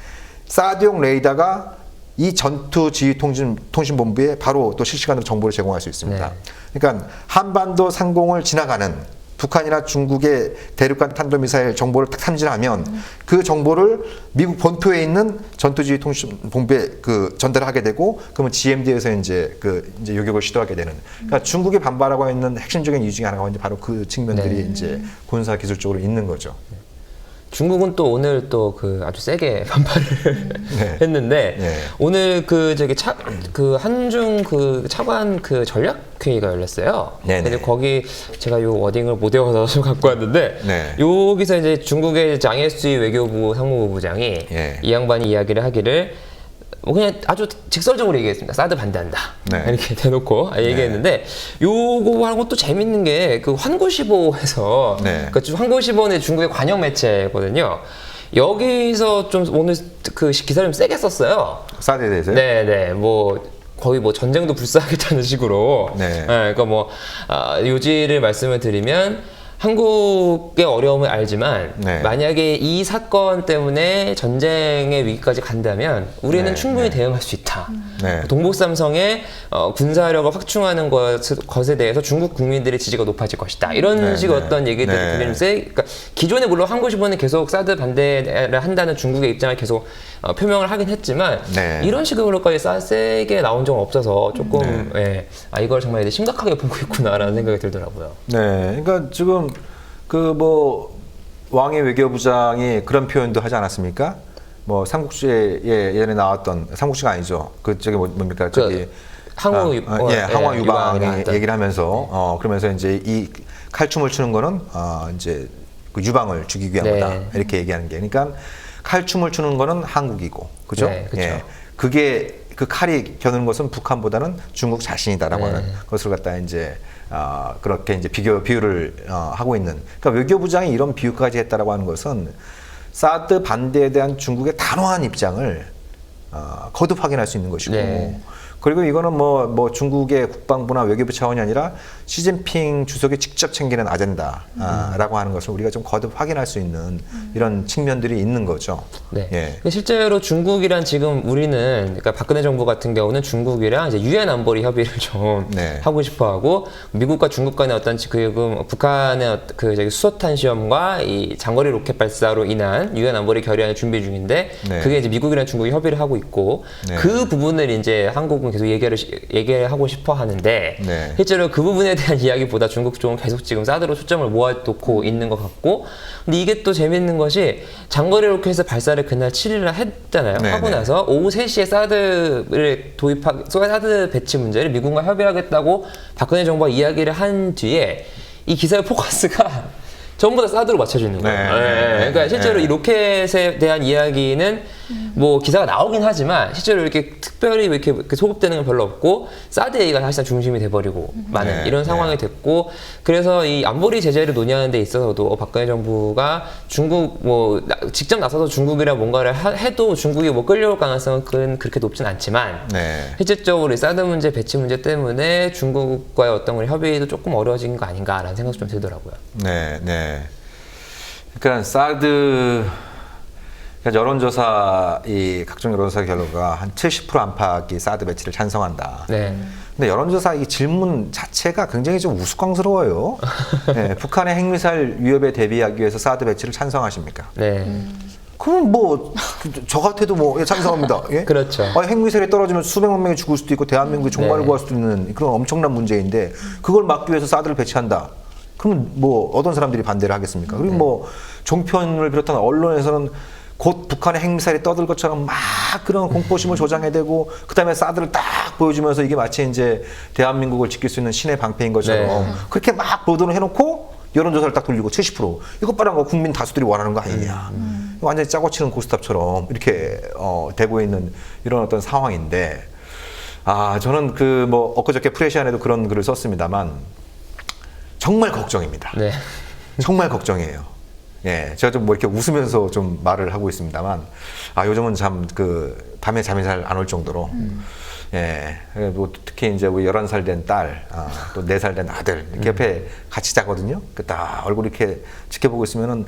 사드용 레이더가 이 전투 지휘 통신본부에 바로 또 실시간으로 정보를 제공할 수 있습니다. 네. 그러니까 한반도 상공을 지나가는 북한이나 중국의 대륙간 탄도미사일 정보를 딱 탐지하면 그 정보를 미국 본토에 있는 전투지휘 통신본부에 그 전달을 하게 되고 그러면 GMD에서 이제 요격을 시도하게 되는. 그러니까 중국이 반발하고 있는 핵심적인 이유 중에 하나가 이제 바로 그 측면들이 이제 군사 기술적으로 있는 거죠. 중국은 또 오늘 또 그 아주 세게 반발을 했는데 오늘 그 한중 그 차관 그 전략 회의가 열렸어요. 근데 거기 제가 요 워딩을 못 외워서 좀 갖고 왔는데 여기서 이제 중국의 장예수이 외교부 상무부부장이 이 양반이 이야기를 하기를 뭐 그냥 아주 직설적으로 얘기했습니다. 사드 반대한다. 이렇게 대놓고 얘기했는데 요거하고 또 재밌는 게 그 환구시보에서 그 환구시보는 중국의 관영 매체거든요. 여기서 좀 오늘 그 기사를 좀 세게 썼어요. 사드에 대해서요? 네네. 뭐 거의 뭐 전쟁도 불사하겠다는 식으로. 그러니까 뭐 요지를 말씀을 드리면. 한국의 어려움을 알지만 만약에 이 사건 때문에 전쟁의 위기까지 간다면 우리는 충분히 대응할 수 있다. 동북삼성의 군사력을 확충하는 것에 대해서 중국 국민들의 지지가 높아질 것이다. 이런 식의 어떤 얘기들이 들리면서 그러니까 기존에 물론 한국시보는 계속 사드 반대를 한다는 중국의 입장을 계속 표명을 하긴 했지만 이런 식으로까지 세게 나온 적은 없어서 조금 이걸 정말 이제 심각하게 보고 있구나라는 생각이 들더라고요. 그러니까 지금 그 뭐 왕의 외교부장이 그런 표현도 하지 않았습니까? 뭐 삼국지에 예전에 나왔던 삼국지가 아니죠. 그 저기 뭡니까? 저기 항우 항화 유방이 얘기를 하면서 그러면서 이제 이 칼춤을 추는 거는 이제 그 유방을 죽이기 위한 거다 이렇게 얘기하는 게 그러니까 칼춤을 추는 거는 한국이고 그죠? 그게 그 칼이 겨누는 것은 북한보다는 중국 자신이다라고 하는 것을 갖다 이제 그렇게 이제 비유를 하고 있는. 그러니까 외교부장이 이런 비유까지 했다라고 하는 것은 사드 반대에 대한 중국의 단호한 입장을 거듭 확인할 수 있는 것이고. 그리고 이거는 뭐 중국의 국방부나 외교부 차원이 아니라 시진핑 주석이 직접 챙기는 아젠다라고 하는 것을 우리가 좀 거듭 확인할 수 있는 이런 측면들이 있는 거죠. 실제로 중국이란 지금 우리는 그러니까 박근혜 정부 같은 경우는 중국이랑 이제 유엔 안보리 협의를 좀 하고 싶어하고 미국과 중국 간의 어떤 그 북한의 그 수소탄 시험과 이 장거리 로켓 발사로 인한 유엔 안보리 결의안을 준비 중인데 그게 이제 미국이랑 중국이 협의를 하고 있고 그 부분을 이제 한국은 계속 얘기하고 싶어 하는데 실제로 그 부분에 대한 이야기보다 중국 쪽은 계속 지금 사드로 초점을 모아놓고 있는 것 같고 근데 이게 또 재밌는 것이 장거리 로켓에서 발사를 그날 7일날 했잖아요. 하고 나서 오후 3시에 사드 배치 문제를 미국과 협의하겠다고 박근혜 정부가 이야기를 한 뒤에 이 기사의 포커스가 전부 다 사드로 맞춰지는 거예요. 그러니까 실제로 이 로켓에 대한 이야기는 뭐 기사가 나오긴 하지만 실제로 이렇게 특별히 이렇게 소급되는 건 별로 없고 사드 얘기가 사실상 중심이 돼버리고 많은 네, 이런 상황이 네. 됐고 그래서 이 안보리 제재를 논의하는 데 있어서도 박근혜 정부가 중국 뭐 직접 나서서 중국이랑 뭔가를 해도 중국이 뭐 끌려올 가능성은 그렇게 높진 않지만 네. 실질적으로 이 사드 문제, 배치 문제 때문에 중국과의 어떤 그런 협의도 조금 어려워진 거 아닌가라는 생각이 좀 들더라고요. 네, 네. 그러니까 사드 그러니까 여론조사 이 각종 여론조사 결과가 한 70% 안팎이 사드 배치를 찬성한다. 네. 근데 여론조사 이 질문 자체가 굉장히 좀 우스꽝스러워요. 네, 북한의 핵미사일 위협에 대비하기 위해서 사드 배치를 찬성하십니까? 네. 그럼 뭐 저 같아도 뭐 예, 찬성합니다. 예? 그렇죠. 핵미사일이 떨어지면 수백만 명이 죽을 수도 있고 대한민국이 종말을 네. 구할 수도 있는 그런 엄청난 문제인데 그걸 막기 위해서 사드를 배치한다. 그러면 뭐 어떤 사람들이 반대를 하겠습니까? 그리고 뭐 종편을 비롯한 언론에서는 곧 북한의 핵미사일이 떠들 것처럼 막 그런 공포심을 조장해대고 그다음에 사드를 딱 보여주면서 이게 마치 이제 대한민국을 지킬 수 있는 신의 방패인 것처럼 네. 그렇게 막 보도를 해놓고 여론조사를 딱 돌리고 70% 이것 봐라 뭐 국민 다수들이 원하는 거 아니냐 완전히 짜고 치는 고스톱처럼 이렇게 되고 있는 이런 어떤 상황인데 저는 그 뭐 엊그저께 프레시안에도 그런 글을 썼습니다만 정말 걱정입니다. 네. 정말 걱정이에요. 예, 제가 좀 뭐 이렇게 웃으면서 좀 말을 하고 있습니다만, 요즘은 참 그 밤에 잠이 잘 안 올 정도로, 예, 뭐 특히 이제 우리 11살 된 딸, 또 4살 된 아들 이렇게 옆에 같이 자거든요. 그 딱 얼굴 이렇게 지켜보고 있으면은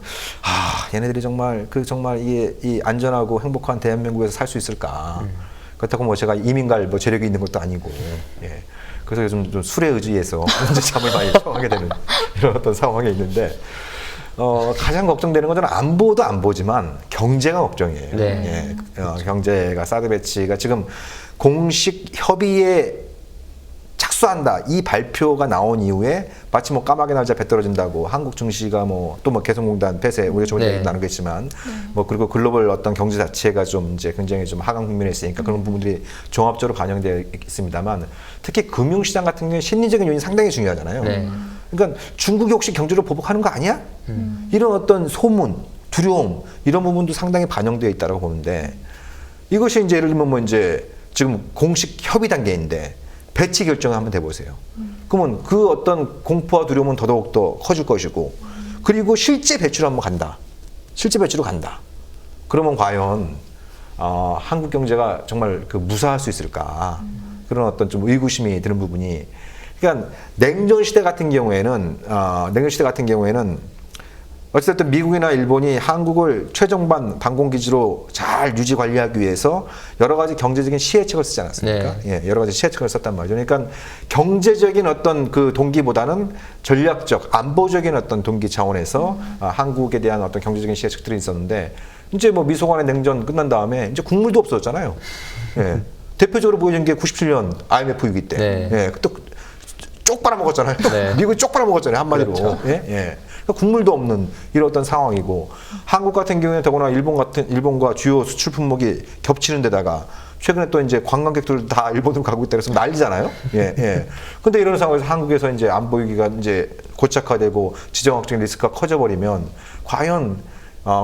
얘네들이 정말 정말 이 안전하고 행복한 대한민국에서 살 수 있을까? 그렇다고 뭐 제가 이민 갈 뭐 재력이 있는 것도 아니고, 예. 그래서 요즘 좀 술에 의지해서 이제 잠을 많이 청하게 되는 이런 어떤 상황이 있는데. 가장 걱정되는 건 저는 안보도 안보지만 경제가 걱정이에요. 네. 예, 경제가 사드 배치가 지금 공식 협의에 착수한다 이 발표가 나온 이후에 마치 뭐 까마귀 날짜 배 떨어진다고 한국 증시가 뭐 또 뭐 개성공단 폐쇄 우리가 조금 네. 얘기 나누겠지만 뭐 그리고 글로벌 어떤 경제 자체가 좀 이제 굉장히 좀 하강 국면에 있으니까 그런 부분들이 종합적으로 반영되어 있습니다만 특히 금융시장 같은 경우에 심리적인 요인이 상당히 중요하잖아요. 네. 그러니까 중국이 혹시 경제를 보복하는 거 아니야? 이런 어떤 소문, 두려움 이런 부분도 상당히 반영되어 있다고 보는데 이것이 이제 예를 들면 뭐 이제 지금 공식 협의 단계인데 배치 결정을 한번 해보세요. 그러면 그 어떤 공포와 두려움은 더더욱 더 커질 것이고 그리고 실제 배치로 한번 간다. 실제 배치로 간다. 그러면 과연 한국 경제가 정말 그 무사할 수 있을까? 그런 어떤 좀 의구심이 드는 부분이 그러니까 냉전 시대 같은 경우에는 어쨌든 미국이나 일본이 한국을 최정반 방공기지로 잘 유지 관리하기 위해서 여러 가지 경제적인 시혜책을 쓰지 않았습니까? 네. 예, 여러 가지 시혜책을 썼단 말이죠. 그러니까 경제적인 어떤 그 동기보다는 전략적, 안보적인 어떤 동기 차원에서 한국에 대한 어떤 경제적인 시혜책들이 있었는데 이제 뭐 미소간의 냉전 끝난 다음에 이제 국물도 없어졌잖아요. 예. 대표적으로 보여준 게 97년 IMF 위기 때. 네. 예, 그때 쪽 빨아먹었잖아요. 네. 미국이 쪽 빨아먹었잖아요. 한마디로. 그렇죠. 예? 예. 그러니까 국물도 없는 이런 어떤 상황이고 한국 같은 경우에는 더구나 일본과 주요 수출 품목이 겹치는 데다가 최근에 또 이제 관광객들 다 일본으로 가고 있다 그래서 난리잖아요. 예, 예. 근데 이런 상황에서 한국에서 이제 안보 위기가 이제 고착화되고 지정학적인 리스크가 커져버리면 과연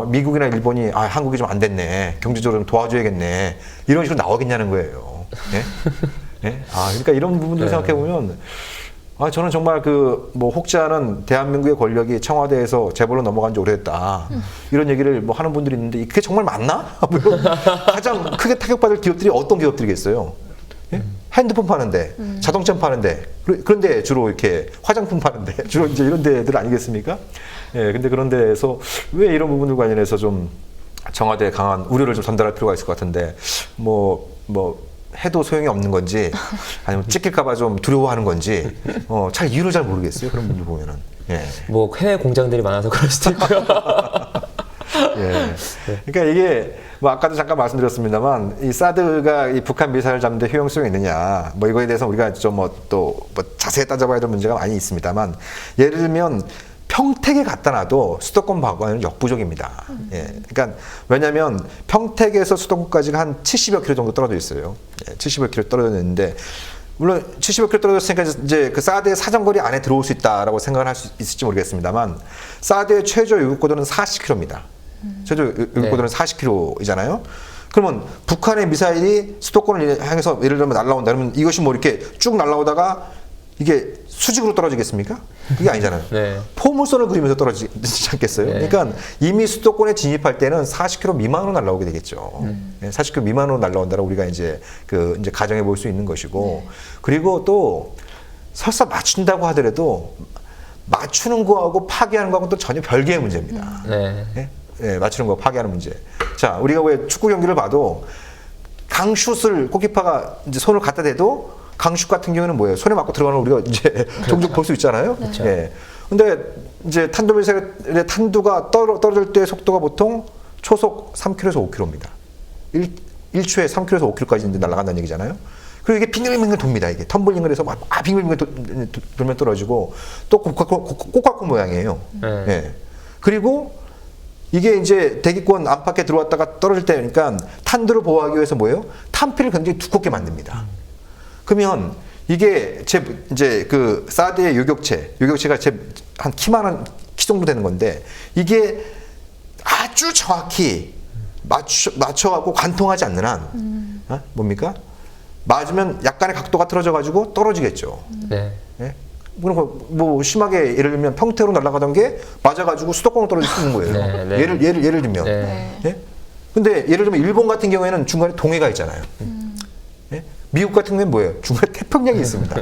미국이나 일본이 한국이 좀 안 됐네. 경제적으로 좀 도와줘야겠네. 이런 식으로 나오겠냐는 거예요. 예? 예? 그러니까 이런 부분들 네. 생각해 보면 저는 정말 뭐 혹지 않은 대한민국의 권력이 청와대에서 재벌로 넘어간 지 오래됐다. 이런 얘기를 뭐 하는 분들이 있는데 그게 정말 맞나? 물론 가장 크게 타격받을 기업들이 어떤 기업들이겠어요? 예? 핸드폰 파는데, 자동차 파는데, 그런데 주로 이렇게 화장품 파는데, 주로 이제 이런 데들 아니겠습니까? 예, 근데 그런 데에서 왜 이런 부분들 관련해서 좀 청와대에 강한 우려를 좀 전달할 필요가 있을 것 같은데, 해도 소용이 없는 건지 아니면 찍힐까봐 좀 두려워하는 건지 잘 이유를 잘 모르겠어요. 그런 분들 보면은. 예. 뭐 해외 공장들이 많아서 그럴 수도 있고요. 예. 그러니까 이게 뭐 아까도 잠깐 말씀드렸습니다만 이 사드가 이 북한 미사일 잡는데 효용성이 있느냐 뭐 이거에 대해서 우리가 좀 또 자세히 따져봐야 될 문제가 많이 있습니다만 예를 들면 평택에 갖다 놔도 수도권 방어는 역부족입니다. 예. 그러니까 왜냐하면 평택에서 수도권까지가 한 70여 킬로 정도 떨어져 있어요. 예. 70여 킬로 떨어져 있는데 물론 70여 킬로 떨어졌으니까 이제 그 사드의 사정거리 안에 들어올 수 있다라고 생각을 할 수 있을지 모르겠습니다만 사드의 최저 요격고도는 40킬로입니다. 최저 요격고도는 40킬로이잖아요. 그러면 북한의 미사일이 수도권을 향해서 예를 들면 날아온다 그러면 이것이 뭐 이렇게 쭉 날아오다가 이게 수직으로 떨어지겠습니까? 그게 아니잖아요. 네. 포물선을 그리면서 떨어지지 않겠어요? 네. 그러니까 이미 수도권에 진입할 때는 40km 미만으로 날아오게 되겠죠. 40km 미만으로 날아온다라 우리가 이제 이제 가정해 볼 수 있는 것이고, 그리고 또 설사 맞춘다고 하더라도 맞추는 거하고 파괴하는 거하고는 또 전혀 별개의 문제입니다. 네. 예? 예, 맞추는 거 파괴하는 문제. 자, 우리가 왜 축구 경기를 봐도 강슛을 골키퍼가 이제 손을 갖다 대도 강슛 같은 경우는 뭐예요? 손에 맞고 들어가는 거 우리가 이제 종종 볼 수 있잖아요. 예. 근데 이제 탄도미사일의 탄두가 떨어질 때 속도가 보통 초속 3km에서 5km입니다. 1초에 3km에서 5km까지 이제 날아간다는 얘기잖아요. 그리고 이게 빙글빙글 돕니다. 이게 텀블링을 해서 막 빙글빙글 돌면 떨어지고 또 꼬깍꼬 모양이에요. 예. 그리고 이게 이제 대기권 안팎에 들어왔다가 떨어질 때니까 탄두를 보호하기 위해서 뭐예요? 탄피를 굉장히 두껍게 만듭니다. 그러면 이게 이제 그 사드의 요격체가 한 키만한 키 정도 되는 건데 이게 아주 정확히 맞춰갖고 관통하지 않는 한 뭡니까? 맞으면 약간의 각도가 틀어져가지고 떨어지겠죠. 네. 예? 그리고 뭐 심하게 예를 들면 평택으로 날아가던 게 맞아가지고 수도권으로 떨어질 수 있는 거예요. 네, 네. 예를 들면. 네. 예? 근데 예를 들면 일본 같은 경우에는 중간에 동해가 있잖아요. 예? 미국 같은 경우는 뭐예요? 중간에 태평양이 있습니다.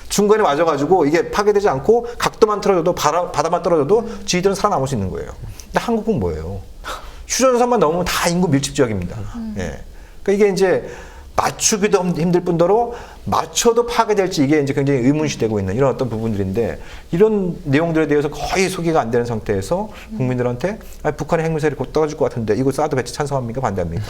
중간에 맞아가지고 이게 파괴되지 않고 각도만 틀어져도 바다만 떨어져도 지들은 살아남을 수 있는 거예요. 근데 한국은 뭐예요? 휴전선만 넘으면 다 인구 밀집 지역입니다. 예. 그러니까 이게 이제 맞추기도 힘들 뿐더러 맞춰도 파괴될지 이게 이제 굉장히 의문시되고 있는 이런 어떤 부분들인데 이런 내용들에 대해서 거의 소개가 안 되는 상태에서 국민들한테 북한의 핵미사일이 곧 떨어질 것 같은데 이거 사드 배치 찬성합니까? 반대합니까?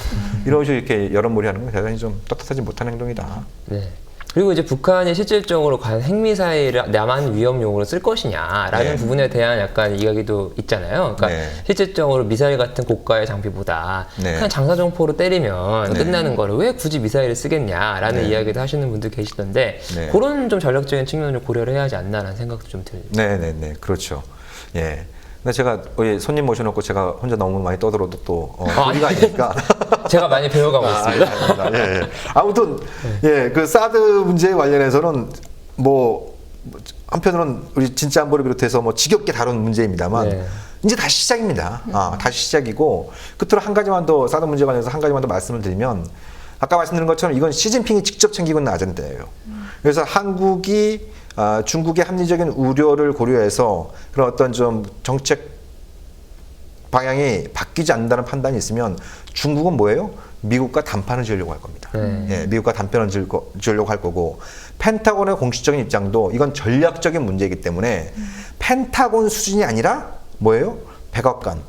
이런 식으로 이렇게 여론몰이 하는 건 대단히 좀 떳떳하지 못한 행동이다. 네. 그리고 이제 북한이 실질적으로 과연 핵미사일을 남한 위협용으로 쓸 것이냐라는 네. 부분에 대한 약간 이야기도 있잖아요. 그러니까 네. 실질적으로 미사일 같은 고가의 장비보다 네. 그냥 장사정포로 때리면 네. 끝나는 거를 왜 굳이 미사일을 쓰겠냐라는 네. 이야기도 하시는 분들 계시던데 네. 그런 좀 전략적인 측면을 고려를 해야 하지 않나라는 생각도 좀 들어요. 네네네, 그렇죠. 예. 근데 제가 손님 모셔놓고 제가 혼자 너무 많이 떠들어도 또 우리가 아니니까. 제가 많이 배워가고 있습니다. 아닙니다. 예, 예. 아무튼 예, 그 사드 문제에 관련해서는 뭐 한편으로는 우리 진짜 안보를 비롯해서 뭐 지겹게 다룬 문제입니다만 네. 이제 다시 시작입니다. 다시 시작이고 끝으로 한 가지만 더 사드 문제 관련해서 한 가지만 더 말씀을 드리면 아까 말씀드린 것처럼 이건 시진핑이 직접 챙기고 있는 아젠다예요. 그래서 한국이 중국의 합리적인 우려를 고려해서 그런 어떤 좀 정책 방향이 바뀌지 않는다는 판단이 있으면 중국은 뭐예요? 미국과 담판을 지으려고 할 겁니다. 예, 미국과 담판을 지으려고 할 거고 펜타곤의 공식적인 입장도 이건 전략적인 문제이기 때문에 펜타곤 수준이 아니라 뭐예요? 백악관.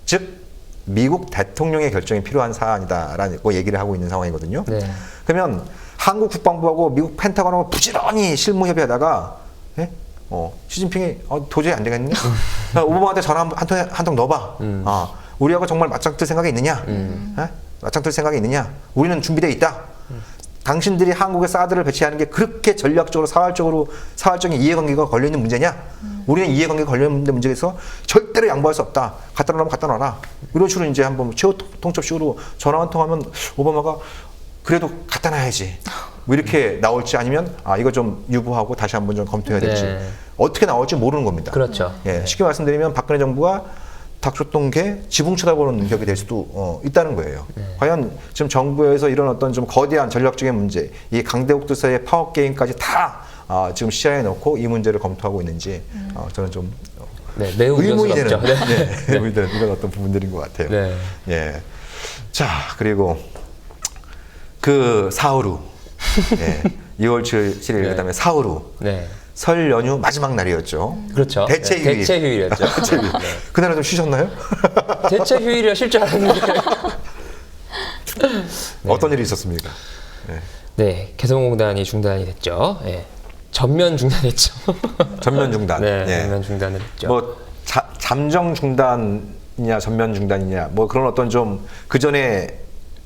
즉 미국 대통령의 결정이 필요한 사안이다라고 얘기를 하고 있는 상황이거든요. 네. 그러면 한국 국방부하고 미국 펜타곤하고 부지런히 실무 협의하다가 예? 시진핑이 도저히 안 되겠네. 오바마한테 전화 한 통 넣어봐. 우리하고 정말 맞짱 뜰 생각이 있느냐? 예? 맞짱 뜰 생각이 있느냐? 우리는 준비되어 있다. 당신들이 한국에 사드를 배치하는 게 그렇게 전략적으로 사활적인 이해관계가 걸려 있는 문제냐? 우리는 이해관계가 걸려 있는 문제에서 절대로 양보할 수 없다. 갖다 놓으면 갖다 놔라. 이런 식으로 이제 한번 최후 통첩식으로 전화 한 통 하면 오바마가 그래도 갖다 놔야지. 뭐 이렇게 나올지 아니면 이거 좀 유보하고 다시 한번 좀 검토해야 될지 네. 어떻게 나올지 모르는 겁니다. 그렇죠. 예, 쉽게 말씀드리면 박근혜 정부가 닥쳤던 게 지붕 쳐다보는 격이 될 수도 있다는 거예요. 과연 지금 정부에서 이런 어떤 좀 거대한 전략적인 문제, 이 강대국들사이의 파워 게임까지 다 지금 시야에 넣고 이 문제를 검토하고 있는지 저는 좀 네, 매우 의문이 되는 우려스럽죠. 네. 의문이 되는 이런 어떤 부분들인 것 같아요. 네. 예. 자, 그리고 그 사흘 후, 예, 2월 7일 그다음에 사흘 후 네. 설 연휴 마지막 날이었죠. 그렇죠. 대체 네, 휴일. 대체 휴일이었죠. 대체 휴일. 그날은 좀 쉬셨나요? 대체 휴일이라 쉴 줄 알았는데. 어떤 일이 있었습니까? 네, 개성공단이 중단이 됐죠. 예. 전면 중단했죠. 전면 중단. 네, 예. 전면 중단을 했죠. 뭐 잠정 중단이냐 전면 중단이냐 뭐 그런 어떤 좀 그 전에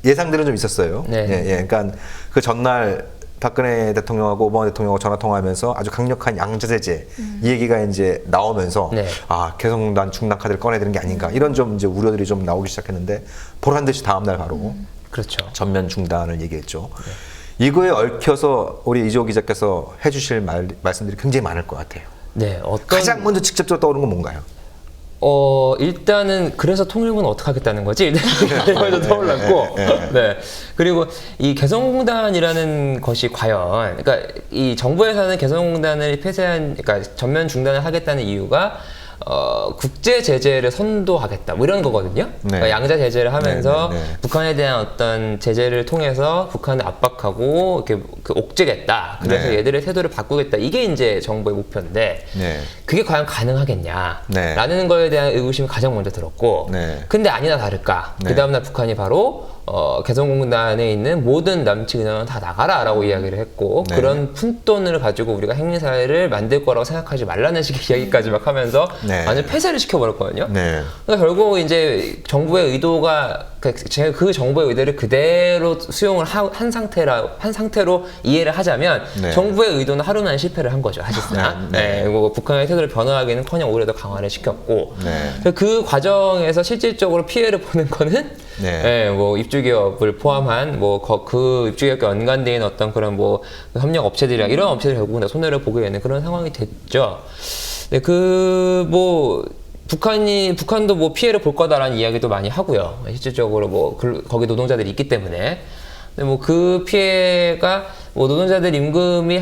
예상들은 좀 있었어요. 네. 예, 예. 그러니까 그 전날 박근혜 대통령하고 오바마 대통령하고 전화 통화하면서 아주 강력한 양자 제재 이 얘기가 이제 나오면서 네. 개성공단 중단 카드를 꺼내야 되는 게 아닌가 이런 좀 이제 우려들이 좀 나오기 시작했는데 보란 듯이 다음 날 바로 그렇죠. 전면 중단을 얘기했죠. 이거에 얽혀서 우리 이재호 기자께서 해주실 말씀들이 굉장히 많을 것 같아요. 네, 어떤 가장 먼저 직접적으로 떠오르는 건 뭔가요? 일단은 그래서 통일부는 어떻게 하겠다는 거지? 일단 먼저 떠올랐고, 네. 그리고 이 개성공단이라는 것이 과연, 그러니까 이 정부에서는 개성공단을 그러니까 전면 중단을 하겠다는 이유가 국제 제재를 선도하겠다 뭐 이런 거거든요. 네. 그러니까 양자 제재를 하면서 네, 네, 네. 북한에 대한 어떤 제재를 통해서 북한을 압박하고 이렇게 옥죄겠다. 그래서 네. 얘들의 태도를 바꾸겠다. 이게 이제 정부의 목표인데 네. 그게 과연 가능하겠냐? 네. 라는 거에 대한 의구심이 가장 먼저 들었고, 네. 근데 아니나 다를까? 네. 그 다음날 북한이 바로 개성공단에 있는 모든 남측 인원은 다 나가라라고 이야기를 했고, 네. 그런 푼돈을 가지고 우리가 핵미사일을 만들 거라고 생각하지 말라는 식의 이야기까지 막 하면서 네. 완전 폐쇄를 시켜버렸거든요. 네. 그러니까 결국 이제 정부의 의도가 제가 그 정부의 의도를 그대로 수용을 한 상태로 이해를 하자면 네. 정부의 의도는 하루만 실패를 한 거죠, 사실상. 네. 네. 뭐 북한의 태도를 변화하기는커녕 오히려 더 강화를 시켰고, 네. 그 과정에서 실질적으로 피해를 보는 거는 네. 뭐 입주기업을 포함한 뭐 그 입주기업과 연관되어 있는 어떤 그런 뭐 협력 업체들이랑 이런 업체들이 결국은 다 손해를 보게 되는 그런 상황이 됐죠. 네, 북한도 뭐 피해를 볼 거다라는 이야기도 많이 하고요. 실질적으로 뭐 거기 노동자들이 있기 때문에. 근데 뭐 그 피해가 뭐 노동자들 임금이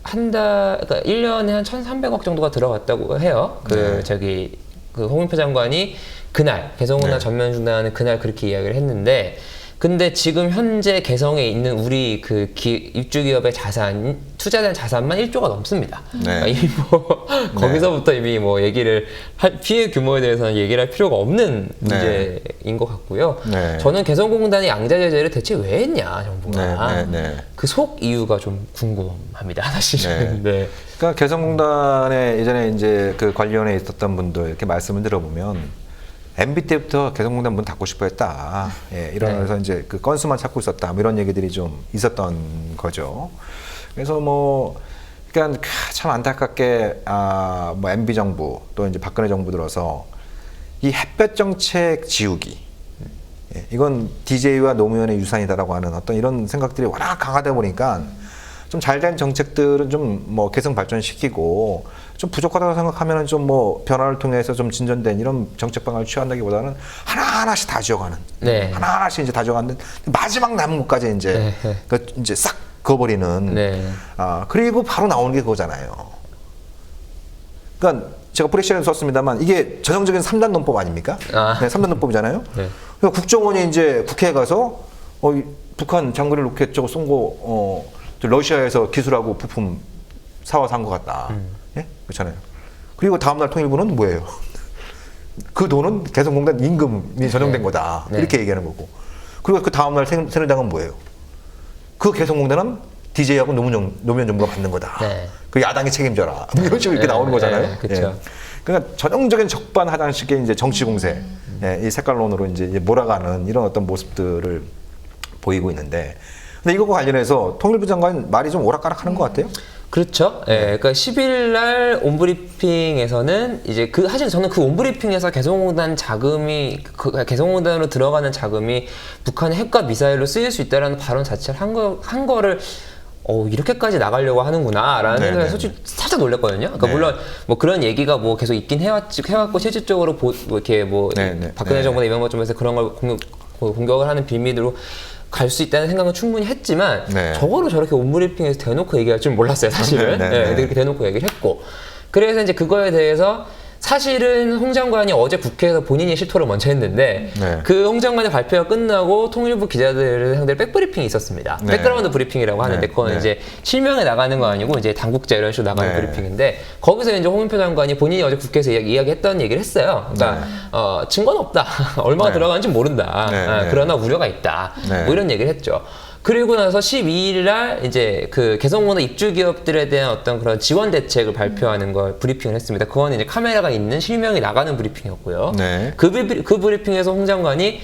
그러니까 1년에 한 1,300억 정도가 들어갔다고 해요. 그 홍준표 장관이 그날 개성공단 네. 전면 중단하는 그날 그렇게 이야기를 했는데, 근데 지금 현재 개성에 있는 우리 입주기업의 투자된 자산만 1조가 넘습니다. 네. 그러니까 이미 뭐 거기서부터 이미 뭐 피해 규모에 대해서는 얘기를 할 필요가 없는 문제인 것 같고요. 네. 저는 개성공단이 양자 제재를 대체 왜 했냐, 정부가. 네, 네, 네. 그 속 이유가 좀 궁금합니다, 사실은. 네. 그러니까 개성공단에 예전에 이제 그 관리원에 있었던 분들 이렇게 말씀을 들어보면 MB 때부터 개성공단 문 닫고 싶어 했다. 이러면서 이제 그 건수만 찾고 있었다. 뭐 이런 얘기들이 좀 있었던 거죠. 그래서 그러니까 참 안타깝게 뭐 MB 정부 또 이제 박근혜 정부 들어서 이 햇볕 정책 지우기. 이건 DJ와 노무현의 유산이다라고 하는 어떤 이런 생각들이 워낙 강하다 보니까 좀 잘된 정책들은 좀 뭐 개성 발전시키고 좀 부족하다고 생각하면은 좀 뭐 변화를 통해서 좀 진전된 이런 정책 방안을 취한다기보다는 하나하나씩 다 지어가는, 네. 하나하나씩 이제 다 지어가는 마지막 남은 것까지 이제 이제 싹 그어버리는. 네. 그리고 바로 나오는 게 그거잖아요. 그러니까 제가 프레시를 썼습니다만 이게 전형적인 3단 논법 아닙니까? 네, 3단 논법이잖아요. 네. 그러니까 국정원이 이제 국회에 가서 북한 장거리 로켓 저거 쏜 거 러시아에서 기술하고 부품 사와서 한 것 같다. 예? 그렇잖아요. 그리고 다음날 통일부는 뭐예요? 그 돈은 개성공단 임금이 전용된 거다. 네. 이렇게 얘기하는 거고. 그리고 그 다음날 새누리당은 뭐예요? 그 개성공단은 DJ하고 노무현 정부가 받는 거다. 네. 그 야당이 책임져라. 이런 식으로 이렇게 나오는 거잖아요. 네, 그렇죠. 그러니까 전형적인 적반하장식의 이제 정치 공세, 이 색깔론으로 이제 몰아가는 이런 어떤 모습들을 보이고 있는데, 근데 이거와 관련해서 통일부 장관 말이 좀 오락가락하는 것 같아요. 그렇죠. 예, 그러니까 10일 날 온브리핑에서는 이제 사실 저는 그 온브리핑에서 개성공단 자금이 개성공단으로 들어가는 자금이 북한의 핵과 미사일로 쓰일 수 있다라는 발언 자체를 한 거를 이렇게까지 나가려고 하는구나라는 네, 생각에 네, 솔직히 살짝 놀랐거든요. 그러니까 네. 물론 뭐 그런 얘기가 뭐 계속 있긴 해왔고 실질적으로 이렇게 박근혜 네. 정부나 이명박 정부에서 그런 걸 공격을 하는 빌미로 갈 수 있다는 생각은 충분히 했지만 네. 저거를 저렇게 온브리핑에서 대놓고 얘기할 줄 몰랐어요, 사실은. 네. 그렇게 대놓고 얘기를 했고, 그래서 이제 그거에 대해서 사실은 홍 장관이 어제 국회에서 본인이 실토를 먼저 했는데 네. 그 홍 장관의 발표가 끝나고 통일부 기자들을 상대로 백브리핑이 있었습니다. 네. 백그라운드 브리핑이라고 하는데 네. 그거는 네. 이제 실명에 나가는 거 아니고 이제 당국자 이런 식으로 나가는 네. 브리핑인데 거기서 이제 홍준표 장관이 본인이 어제 국회에서 이야기했던 얘기를 했어요. 그러니까 증거는 없다. 얼마가 네. 들어가는지 모른다. 네. 그러나 우려가 있다. 네. 뭐 이런 얘기를 했죠. 그리고 나서 12일 날 이제 그 개성공단 입주 기업들에 대한 어떤 그런 지원 대책을 발표하는 걸 브리핑을 했습니다. 그거는 이제 카메라가 있는 실명이 나가는 브리핑이었고요. 네. 그 브리핑에서 홍 장관이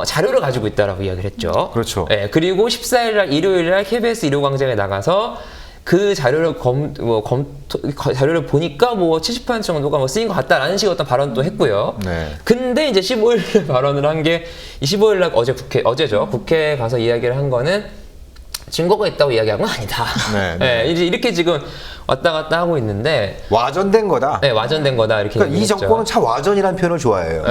자료를 가지고 있다라고 이야기를 했죠. 그렇죠. 예, 그리고 14일 날 일요일 날 KBS 일요광장에 나가서 그 자료를 자료를 보니까 뭐 70% 정도가 뭐 쓰인 것 같다라는 식의 어떤 발언도 했고요. 네. 근데 이제 15일 발언을 한 게 15일 날 어제죠. 국회에 가서 이야기를 한 거는 증거가 있다고 이야기한 건 아니다. 네, 네. 이제 이렇게 지금 왔다 갔다 하고 있는데 와전된 거다. 네, 와전된 거다 이렇게 그러니까 이 얘기했죠. 정권은 참 와전이라는 표현을 좋아해요.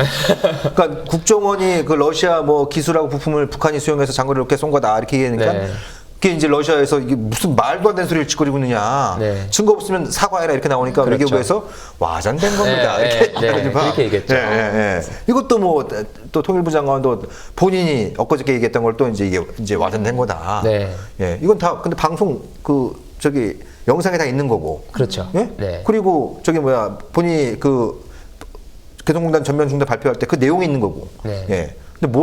그러니까 국정원이 그 러시아 뭐 기술하고 부품을 북한이 수용해서 장거리 로켓 쏜 거다 이렇게 얘기하니까 네. 그게 이제 러시아에서 이게 무슨 말도 안 되는 소리를 짓거리고 있느냐. 네. 증거 없으면 사과해라 이렇게 나오니까 그렇죠. 외교부에서 와전된 겁니다. 네, 이렇게 네, 얘기하더니만. 그렇게 얘기했죠. 이것도 뭐 또 통일부 장관도 본인이 엊그저께 얘기했던 걸 또 이제 이게 와전된 거다. 네. 예, 이건 다 근데 방송 영상에 다 있는 거고. 그렇죠. 예? 네. 그리고 본인이 그 개성공단 전면 중단 발표할 때 그 내용이 있는 거고. 네. 예. 근데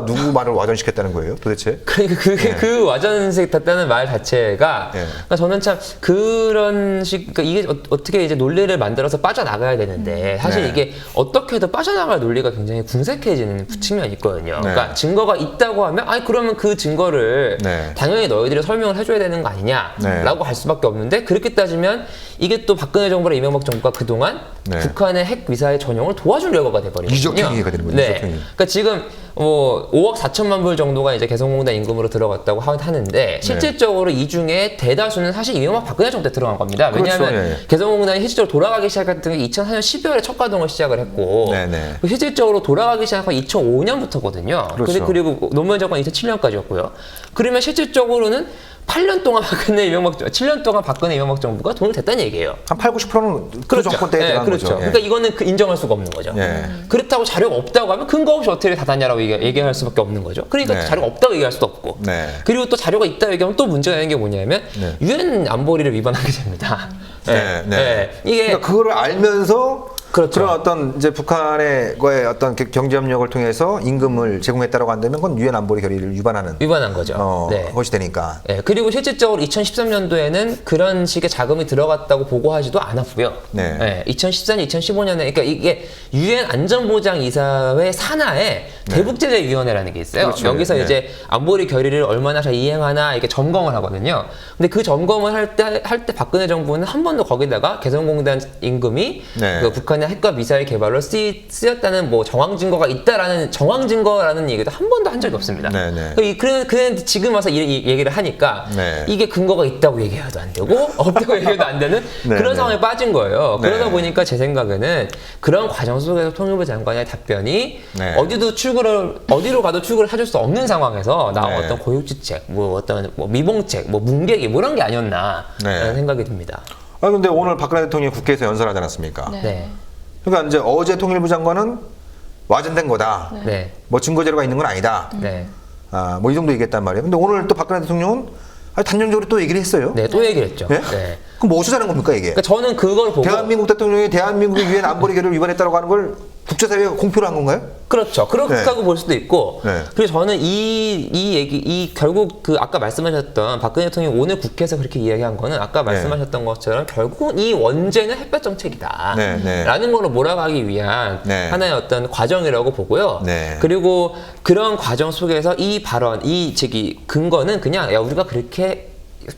누구 말을 와전시켰다는 거예요, 도대체? 그러니까 그 와전색 됐다는 말 자체가 네. 그러니까 저는 참 그런 그러니까 이게 어떻게 이제 논리를 만들어서 빠져나가야 되는데 사실 네. 이게 어떻게 해도 빠져나갈 논리가 굉장히 궁색해지는 측면이 있거든요. 그러니까 증거가 있다고 하면 아니 그러면 그 증거를 네. 당연히 너희들이 설명을 해줘야 되는 거 아니냐라고 할 수밖에 없는데 그렇게 따지면 이게 또 박근혜 정부랑 이명박 정부가 그동안 네. 북한의 핵 미사일 전용을 도와준 결과가 돼버리거든요. 이적행위가 되는 거죠, 네. 이적행위. 그러니까 지금 뭐 5억 4천만 불 정도가 이제 개성공단 임금으로 들어갔다고 하는데 실질적으로 이 중에 대다수는 사실 이명박 박근혜 정부 때 들어간 겁니다. 그렇죠, 왜냐하면 예. 개성공단이 실질적으로 돌아가기 시작했던 게 2004년 12월에 첫 가동을 시작을 했고 네네. 실질적으로 돌아가기 시작한 건 2005년부터거든요. 그렇죠. 그리고 노무현 정권 2007년까지였고요. 그러면 실질적으로는 8년 동안 7년 동안 박근혜 이명박 정부가 돈을 댔다는 얘기예요. 한 8, 90%는 그 정권 때에 들어간 그렇죠. 거죠. 예. 그러니까 이거는 인정할 수가 없는 거죠. 예. 그렇다고 자료가 없다고 하면 근거 없이 어떻게 다 닫냐라고 얘기할 수밖에 없는 거죠. 그러니까 네. 자료가 없다고 얘기할 수도 없고. 네. 그리고 또 자료가 있다고 얘기하면 또 문제가 되는 게 뭐냐면 네. 유엔 안보리를 위반하게 됩니다. 네. 이게 그러니까 그거를 알면서 그렇죠. 그런 어떤 이제 북한의 어떤 경제 협력을 통해서 임금을 제공했다라고 한다면 그건 유엔 안보리 결의를 위반한 거죠. 네. 것이 되니까. 네, 그리고 실질적으로 2013년도에는 그런 식의 자금이 들어갔다고 보고하지도 않았고요. 네. 2014년, 2015년에 그러니까 이게 유엔 안전보장이사회 산하에 대북제재위원회라는 게 있어요. 그렇죠. 여기서 네. 이제 안보리 결의를 얼마나 잘 이행하나 이렇게 점검을 하거든요. 근데 그 점검을 할 때 박근혜 정부는 한 번도 거기다가 개성공단 임금이 네. 그 북한의 핵과 미사일 개발로 쓰였다는 뭐 정황 증거가 있다라는 정황 증거라는 얘기도 한 번도 한 적이 없습니다. 네. 그런데 지금 와서 이 얘기를 하니까 네. 이게 근거가 있다고 얘기해도 안 되고 없다고 얘기해도 안 되는 네, 그런 네. 상황에 빠진 거예요. 네. 그러다 보니까 제 생각에는 그런 과정 속에서 통일부 장관의 답변이 네. 어디로 가도 출구를 찾을 수 없는 상황에서 나온 네. 어떤 고육지책, 뭐 어떤 뭐 미봉책, 뭐 문계기 뭐 이런 게 아니었나라는 네. 생각이 듭니다. 아 근데 오늘 박근혜 대통령이 국회에서 연설하지 않았습니까? 네. 그러니까 이제 어제 통일부 장관은 와전된 거다. 네. 뭐 증거 자료가 있는 건 아니다. 네. 아, 뭐 이 정도 얘기했단 말이에요. 근데 오늘 또 박근혜 대통령은 단정적으로 또 얘기를 했어요. 네, 또 얘기를 했죠. 예? 네. 그럼 뭐 어쩌자는 겁니까 이게? 그러니까 저는 그걸 보고 대한민국 대통령이 대한민국의 유엔 안보리 결의를 위반했다고 하는 걸 국제사회가 공표를 한 건가요? 그렇죠. 그렇게 네. 하고 볼 수도 있고. 네. 그리고 저는 결국 그 아까 말씀하셨던 박근혜 대통령이 오늘 국회에서 그렇게 이야기한 거는 아까 말씀하셨던 것처럼 결국은 이 원죄는 햇볕 정책이다. 네, 네. 라는 걸로 몰아가기 위한 네. 하나의 어떤 과정이라고 보고요. 네. 그리고 그런 과정 속에서 이 발언, 근거는 그냥 야, 우리가 그렇게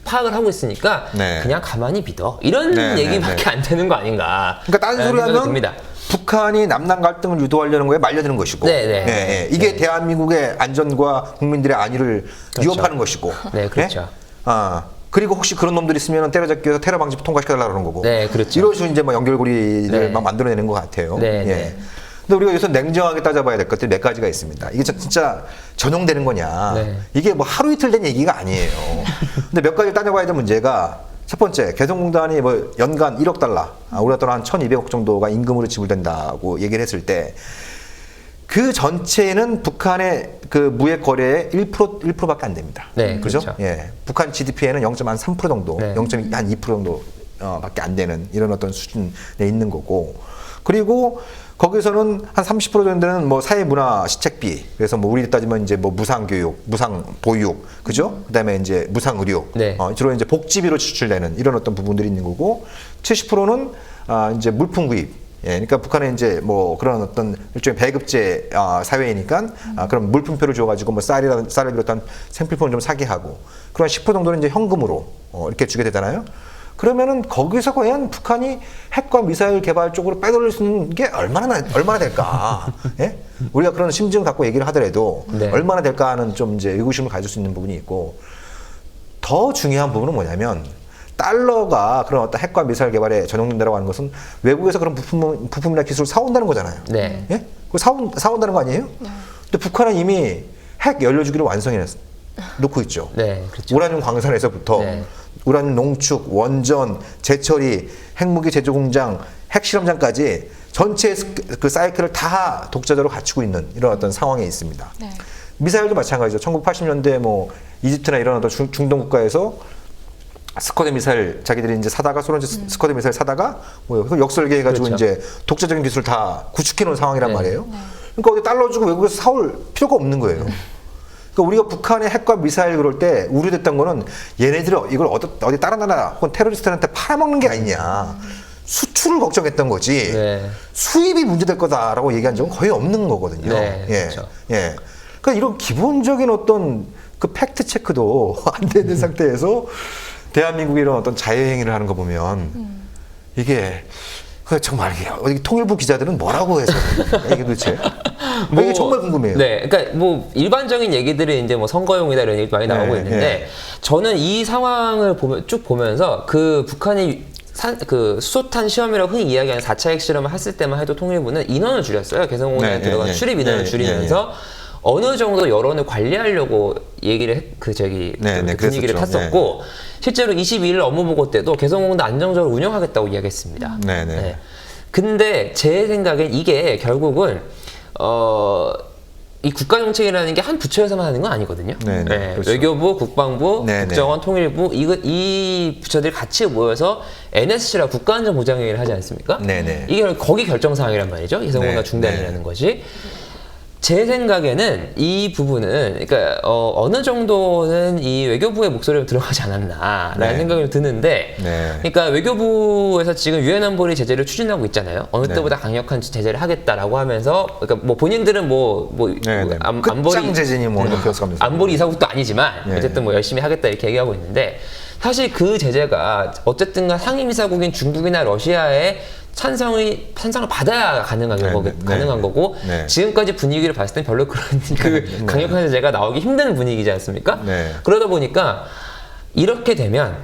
파악을 하고 있으니까 네. 그냥 가만히 믿어. 이런 네, 네, 얘기밖에 네. 안 되는 거 아닌가. 그러니까 딴 소리 하면 듭니다. 북한이 남남 갈등을 유도하려는 거에 말려드는 것이고, 네, 네. 예, 예. 이게 대한민국의 안전과 국민들의 안위를 그렇죠. 위협하는 것이고, 네, 그렇죠. 예? 아 그리고 혹시 그런 놈들이 있으면 때려잡기 위해서 테러 방지법 통과시켜달라 그러는 거고, 네, 그렇죠. 이런 식으로 이제 뭐 연결고리를 네. 막 만들어내는 것 같아요. 네, 예. 네. 근데 우리가 여기서 냉정하게 따져봐야 될 것들이 몇 가지가 있습니다. 이게 진짜 전용되는 거냐? 네. 이게 뭐 하루 이틀 된 얘기가 아니에요. 근데 몇 가지 따져봐야 될 문제가 첫 번째, 개성공단이 뭐 연간 1억 달러, 우리가 돈 한 1,200억 정도가 임금으로 지불된다고 얘기를 했을 때 그 전체는 북한의 그 무역 거래의 1%밖에 안 됩니다. 네, 그죠? 그렇죠. 예. 북한 GDP에는 0.3% 정도, 네. 0.2% 정도 밖에 안 되는 이런 어떤 수준에 있는 거고. 그리고 거기서는 한 30% 정도는 뭐 사회문화 시책비, 그래서 뭐 우리 따지면 이제 뭐 무상교육, 무상보육, 그죠? 그다음에 이제 무상의료, 네. 주로 이제 복지비로 지출되는 이런 어떤 부분들이 있는 거고, 70%는 이제 물품 구입, 예, 그러니까 북한은 이제 뭐 그런 어떤 일종의 배급제 사회이니까 그런 물품표를 줘가지고 뭐 쌀을 비롯한 생필품을 좀 사게 하고 그런 10% 정도는 이제 현금으로 이렇게 주게 되잖아요. 그러면은 거기서 과연 북한이 핵과 미사일 개발 쪽으로 빼돌릴 수 있는 게 얼마나 될까? 예? 우리가 그런 심증을 갖고 얘기를 하더라도 네. 얼마나 될까 하는 좀 이제 의구심을 가질 수 있는 부분이 있고 더 중요한 부분은 뭐냐면 달러가 그런 어떤 핵과 미사일 개발에 전용된다고 하는 것은 외국에서 그런 부품이나 기술을 사온다는 거잖아요. 네. 예? 그거 사온다는 거 아니에요? 근데 북한은 이미 핵 연료주기를 완성해 놓고 있죠. 네, 그렇죠. 우라늄 광산에서부터 네. 우라늄 농축, 원전, 재처리, 핵무기 제조 공장, 핵실험장까지 전체 그 사이클을 다 독자적으로 갖추고 있는 이런 어떤 상황에 있습니다. 네. 미사일도 마찬가지죠. 1980년대 뭐 이집트나 이런 어떤 중동 국가에서 스쿼드 미사일 자기들이 이제 사다가 소련 스쿼드 미사일 사다가 뭐 역설계해가지고 그렇죠. 이제 독자적인 기술을 다 구축해 놓은 상황이란 네. 말이에요. 그러니까 어디 달러 주고 외국에서 사올 필요가 없는 거예요. 그러니까 우리가 북한의 핵과 미사일 그럴 때 우려됐던 거는 얘네들이 이걸 어디 다른 나라 혹은 테러리스트한테 팔아먹는 게 아니냐. 수출을 걱정했던 거지. 네. 수입이 문제될 거다라고 얘기한 적은 거의 없는 거거든요. 네, 예. 그렇죠. 예. 그러니까 이런 기본적인 어떤 그 팩트 체크도 안 되는 상태에서 대한민국이 이런 어떤 자유행위를 하는 거 보면 이게 정말 이게 통일부 기자들은 뭐라고 해서 이게 도대체 이게 정말 궁금해요. 네, 그러니까 뭐 일반적인 얘기들이 이제 뭐 선거용이다 이런 얘기 많이 나오고 네, 있는데 네. 저는 이 상황을 쭉 보면서 그 북한이 그 수소탄 시험이라고 흔히 이야기하는 4차 핵실험을 했을 때만 해도 통일부는 인원을 줄였어요. 개성공단에 네, 들어간 네, 출입 네, 인원을 네, 줄이면서 어느 정도 여론을 관리하려고 얘기를 분위기를 그랬었죠. 탔었고 실제로 22일 업무보고 때도 개성공단 안정적으로 운영하겠다고 이야기했습니다. 네, 네. 근데 제 생각엔 이게 결국은 이 국가정책이라는 게 한 부처에서만 하는 건 아니거든요. 네, 네, 그렇죠. 외교부, 국방부, 네, 국정원, 통일부 이 부처들이 같이 모여서 NSC라 국가안전보장회의를 하지 않습니까? 네, 네. 이게 거기 결정사항이란 말이죠. 개성공단 네, 중단이라는 네. 것이. 제 생각에는 이 부분은 그러니까 어느 정도는 이 외교부의 목소리가 들어가지 않았나라는 네. 생각이 드는데 네. 그러니까 외교부에서 지금 유엔 안보리 제재를 추진하고 있잖아요. 어느 네. 때보다 강력한 제재를 하겠다라고 하면서 그러니까 뭐 본인들은 네, 네. 끝장 제재니 뭐 이렇게 해서가면서 안보리 이사국도 아니지만 네. 어쨌든 뭐 열심히 하겠다 이렇게 얘기하고 있는데 사실 그 제재가 어쨌든간 상임이사국인 중국이나 러시아의 찬성을 받아야 가능한 네. 거고 네. 지금까지 분위기를 봤을 땐 별로 그런 그 강력한 제재가 나오기 힘든 분위기지 않습니까? 네. 그러다 보니까 이렇게 되면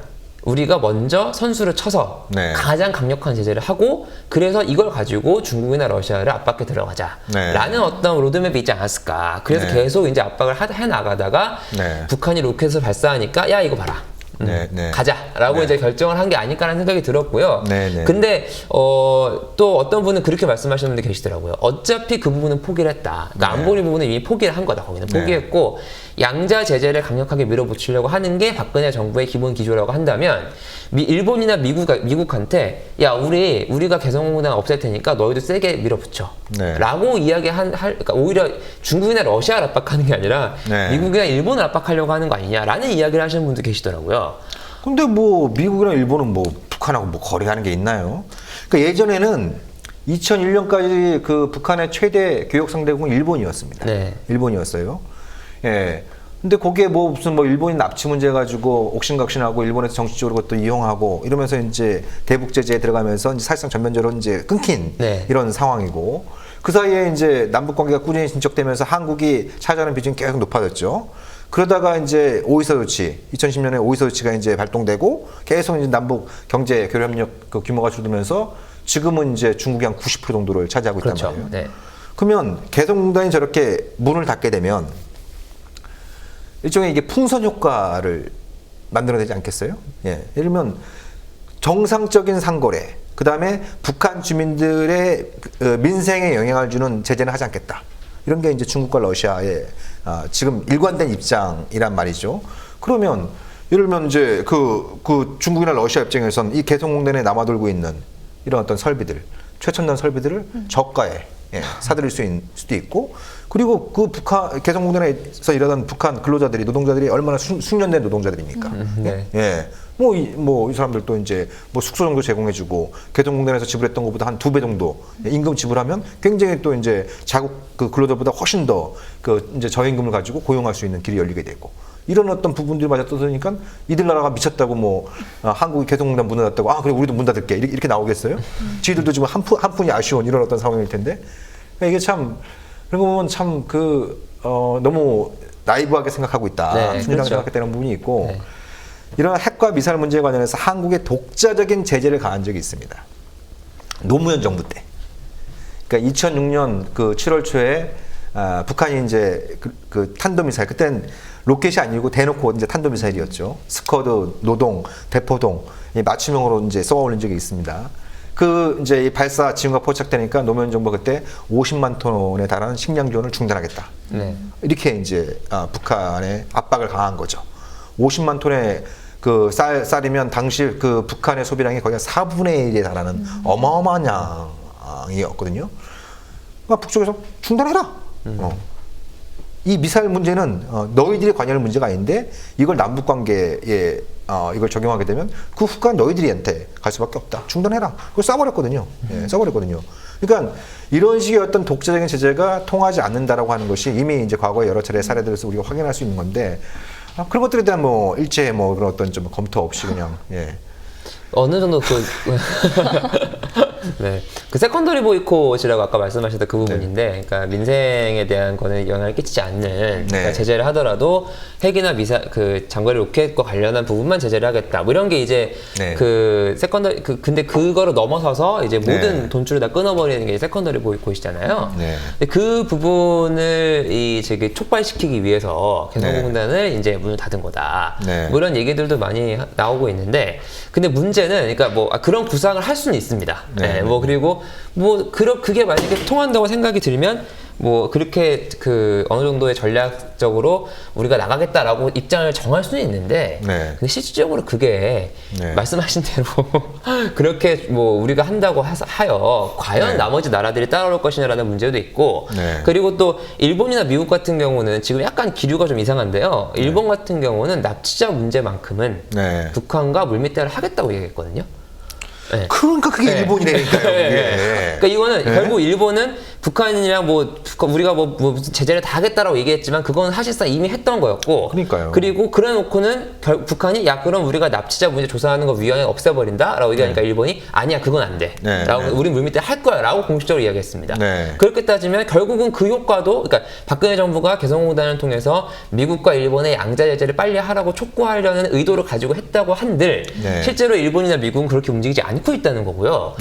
우리가 먼저 선수를 쳐서 네. 가장 강력한 제재를 하고 그래서 이걸 가지고 중국이나 러시아를 압박해 들어가자라는 네. 어떤 로드맵이 있지 않았을까. 그래서 네. 계속 이제 압박을 해 나가다가 네. 북한이 로켓을 발사하니까 야 이거 봐라. 네, 네. 가자라고 네. 이제 결정을 한 게 아닐까라는 생각이 들었고요. 네, 네. 근데 또 어떤 분은 그렇게 말씀하시는 분들 계시더라고요. 어차피 그 부분은 포기를 했다. 그러니까 네. 안보리 부분은 이미 포기를 한 거다. 거기는 네. 포기했고 양자 제재를 강력하게 밀어붙이려고 하는 게 박근혜 정부의 기본 기조라고 한다면 일본이나 미국한테 야 우리가 개성공단 없앨 테니까 너희도 세게 밀어붙여. 네. 라고 그러니까 오히려 중국이나 러시아를 압박하는 게 아니라 네. 미국이나 일본을 압박하려고 하는 거 아니냐라는 이야기를 하시는 분도 계시더라고요. 근데 뭐 미국이나 일본은 뭐 북한하고 뭐 거래하는 게 있나요? 그러니까 예전에는 2001년까지 그 북한의 최대 교역 상대국은 일본이었습니다. 네. 일본이었어요. 예. 근데 거기에 뭐 무슨 뭐 일본인 납치 문제 가지고 옥신각신하고 일본에서 정치적으로 그것도 이용하고 이러면서 이제 대북 제재에 들어가면서 이제 사실상 전면적으로 이제 끊긴 네. 이런 상황이고 그 사이에 이제 남북 관계가 꾸준히 진척되면서 한국이 차지하는 비중이 계속 높아졌죠. 그러다가 이제 오이사 조치, 2010년에 오이사 조치가 이제 발동되고 계속 이제 남북 경제 교류 협력 그 규모가 줄면서 지금은 이제 중국이 한 90% 정도를 차지하고 있단 그렇죠. 말이에요. 네. 그러면 개성공단이 저렇게 문을 닫게 되면 일종의 이게 풍선 효과를 만들어내지 않겠어요? 예. 예를 들면 정상적인 상거래, 그 다음에 북한 주민들의 민생에 영향을 주는 제재는 하지 않겠다. 이런 게 이제 중국과 러시아의 지금 일관된 입장이란 말이죠. 그러면 예를 들면 이제 그 중국이나 러시아 입장에선 이 개성공단에 남아돌고 있는 이런 어떤 설비들, 최첨단 설비들을 저가에 사들일 수도 있고, 그리고 그 북한 개성공단에서 일하던 북한 근로자들이 노동자들이 얼마나 숙련된 노동자들입니까? 네. 예, 이 사람들도 이제 뭐 숙소 정도 제공해주고 개성공단에서 지불했던 것보다 한 2배 정도 임금 지불하면 굉장히 또 이제 자국 그 근로자보다 훨씬 더 그 이제 저임금을 가지고 고용할 수 있는 길이 열리게 되고 이런 어떤 부분들이 맞아 떠드니까 이들 나라가 미쳤다고 한국이 개성공단 문 닫았다고 그래 우리도 문 닫을게 이렇게 나오겠어요? 지들도 지금 한 푼이 아쉬운 이런 어떤 상황일 텐데 그러니까 이게 참 그런 거 보면 참 너무 나이브하게 생각하고 있다. 네, 순진하게 그렇죠. 생각했다는 부분이 있고 네. 이런 핵과 미사일 문제에 관련해서 한국에 독자적인 제재를 가한 적이 있습니다. 노무현 정부 때. 그러니까 2006년 그 7월 초에 북한이 이제 그 탄도미사일 그때는 로켓이 아니고 대놓고 이제 탄도미사일이었죠. 스커드, 노동, 대포동 이 맞춤형으로 이제 쏘아 올린 적이 있습니다. 그 이제 이 발사 지원과 포착되니까 노무현 정부가 그때 50만 톤에 달하는 식량 지원을 중단하겠다. 네. 이렇게 이제 북한에 압박을 가한 거죠. 50만 톤의 그 쌀이면 당시 그 북한의 소비량이 거의 한 4분의 1에 달하는 어마어마한 양이었거든요. 그러니까 북쪽에서 중단해라. 이 미사일 문제는 너희들이 관여할 문제가 아닌데 이걸 남북 관계에 이걸 적용하게 되면 그 후과 너희들한테 갈 수밖에 없다. 중단해라. 그걸 쏴버렸거든요. 예, 쏴버렸거든요. 그러니까 이런 식의 어떤 독자적인 제재가 통하지 않는다라고 하는 것이 이미 이제 과거에 여러 차례 사례들에서 우리가 확인할 수 있는 건데 그런 것들에 대한 일체 그런 어떤 좀 검토 없이 그냥 어느 정도 네. 그 세컨더리 보이콧이라고 아까 말씀하셨던 그 부분인데, 그러니까 민생에 대한 거는 영향을 끼치지 않는 그러니까 제재를 하더라도 핵이나 그 장거리 로켓과 관련한 부분만 제재를 하겠다. 뭐 이런 게 이제 그 세컨더리 근데 그거를 넘어서서 이제 모든 돈줄을 다 끊어버리는 게 세컨더리 보이콧이잖아요. 근데 그 부분을 저기 촉발시키기 위해서 개성공단을 이제 문을 닫은 거다. 뭐 이런 얘기들도 많이 나오고 있는데, 근데 문제는 그러니까 그런 구상을 할 수는 있습니다. 그리고 그게 만약에 통한다고 생각이 들면 그렇게 어느 정도의 전략적으로 우리가 나가겠다라고 입장을 정할 수는 있는데, 근데 실질적으로 그게 말씀하신 대로 그렇게 우리가 한다고 하여 과연 나머지 나라들이 따라올 것이냐라는 문제도 있고, 그리고 또 일본이나 미국 같은 경우는 지금 약간 기류가 좀 이상한데요. 일본 같은 경우는 납치자 문제만큼은 북한과 물밑대화를 하겠다고 얘기했거든요. 그러니까 그게 일본이라니까요. 그러니까 이거는 결국 일본은 북한이랑 우리가 무슨 제재를 다 하겠다라고 얘기했지만 그건 사실상 이미 했던 거였고. 그러니까요. 그리고 그래놓고는 북한이 그럼 우리가 납치자 문제 조사하는 거 위원회 없애버린다라고 얘기하니까 일본이 아니야 그건 안 돼. 라고 우린 물밑에 할 거야라고 공식적으로 이야기했습니다. 그렇게 따지면 결국은 그 효과도 그러니까 박근혜 정부가 개성공단을 통해서 미국과 일본의 양자 제재를 빨리 하라고 촉구하려는 의도를 가지고 했다고 한들 실제로 일본이나 미국은 그렇게 움직이지 않고 있다는 거고요.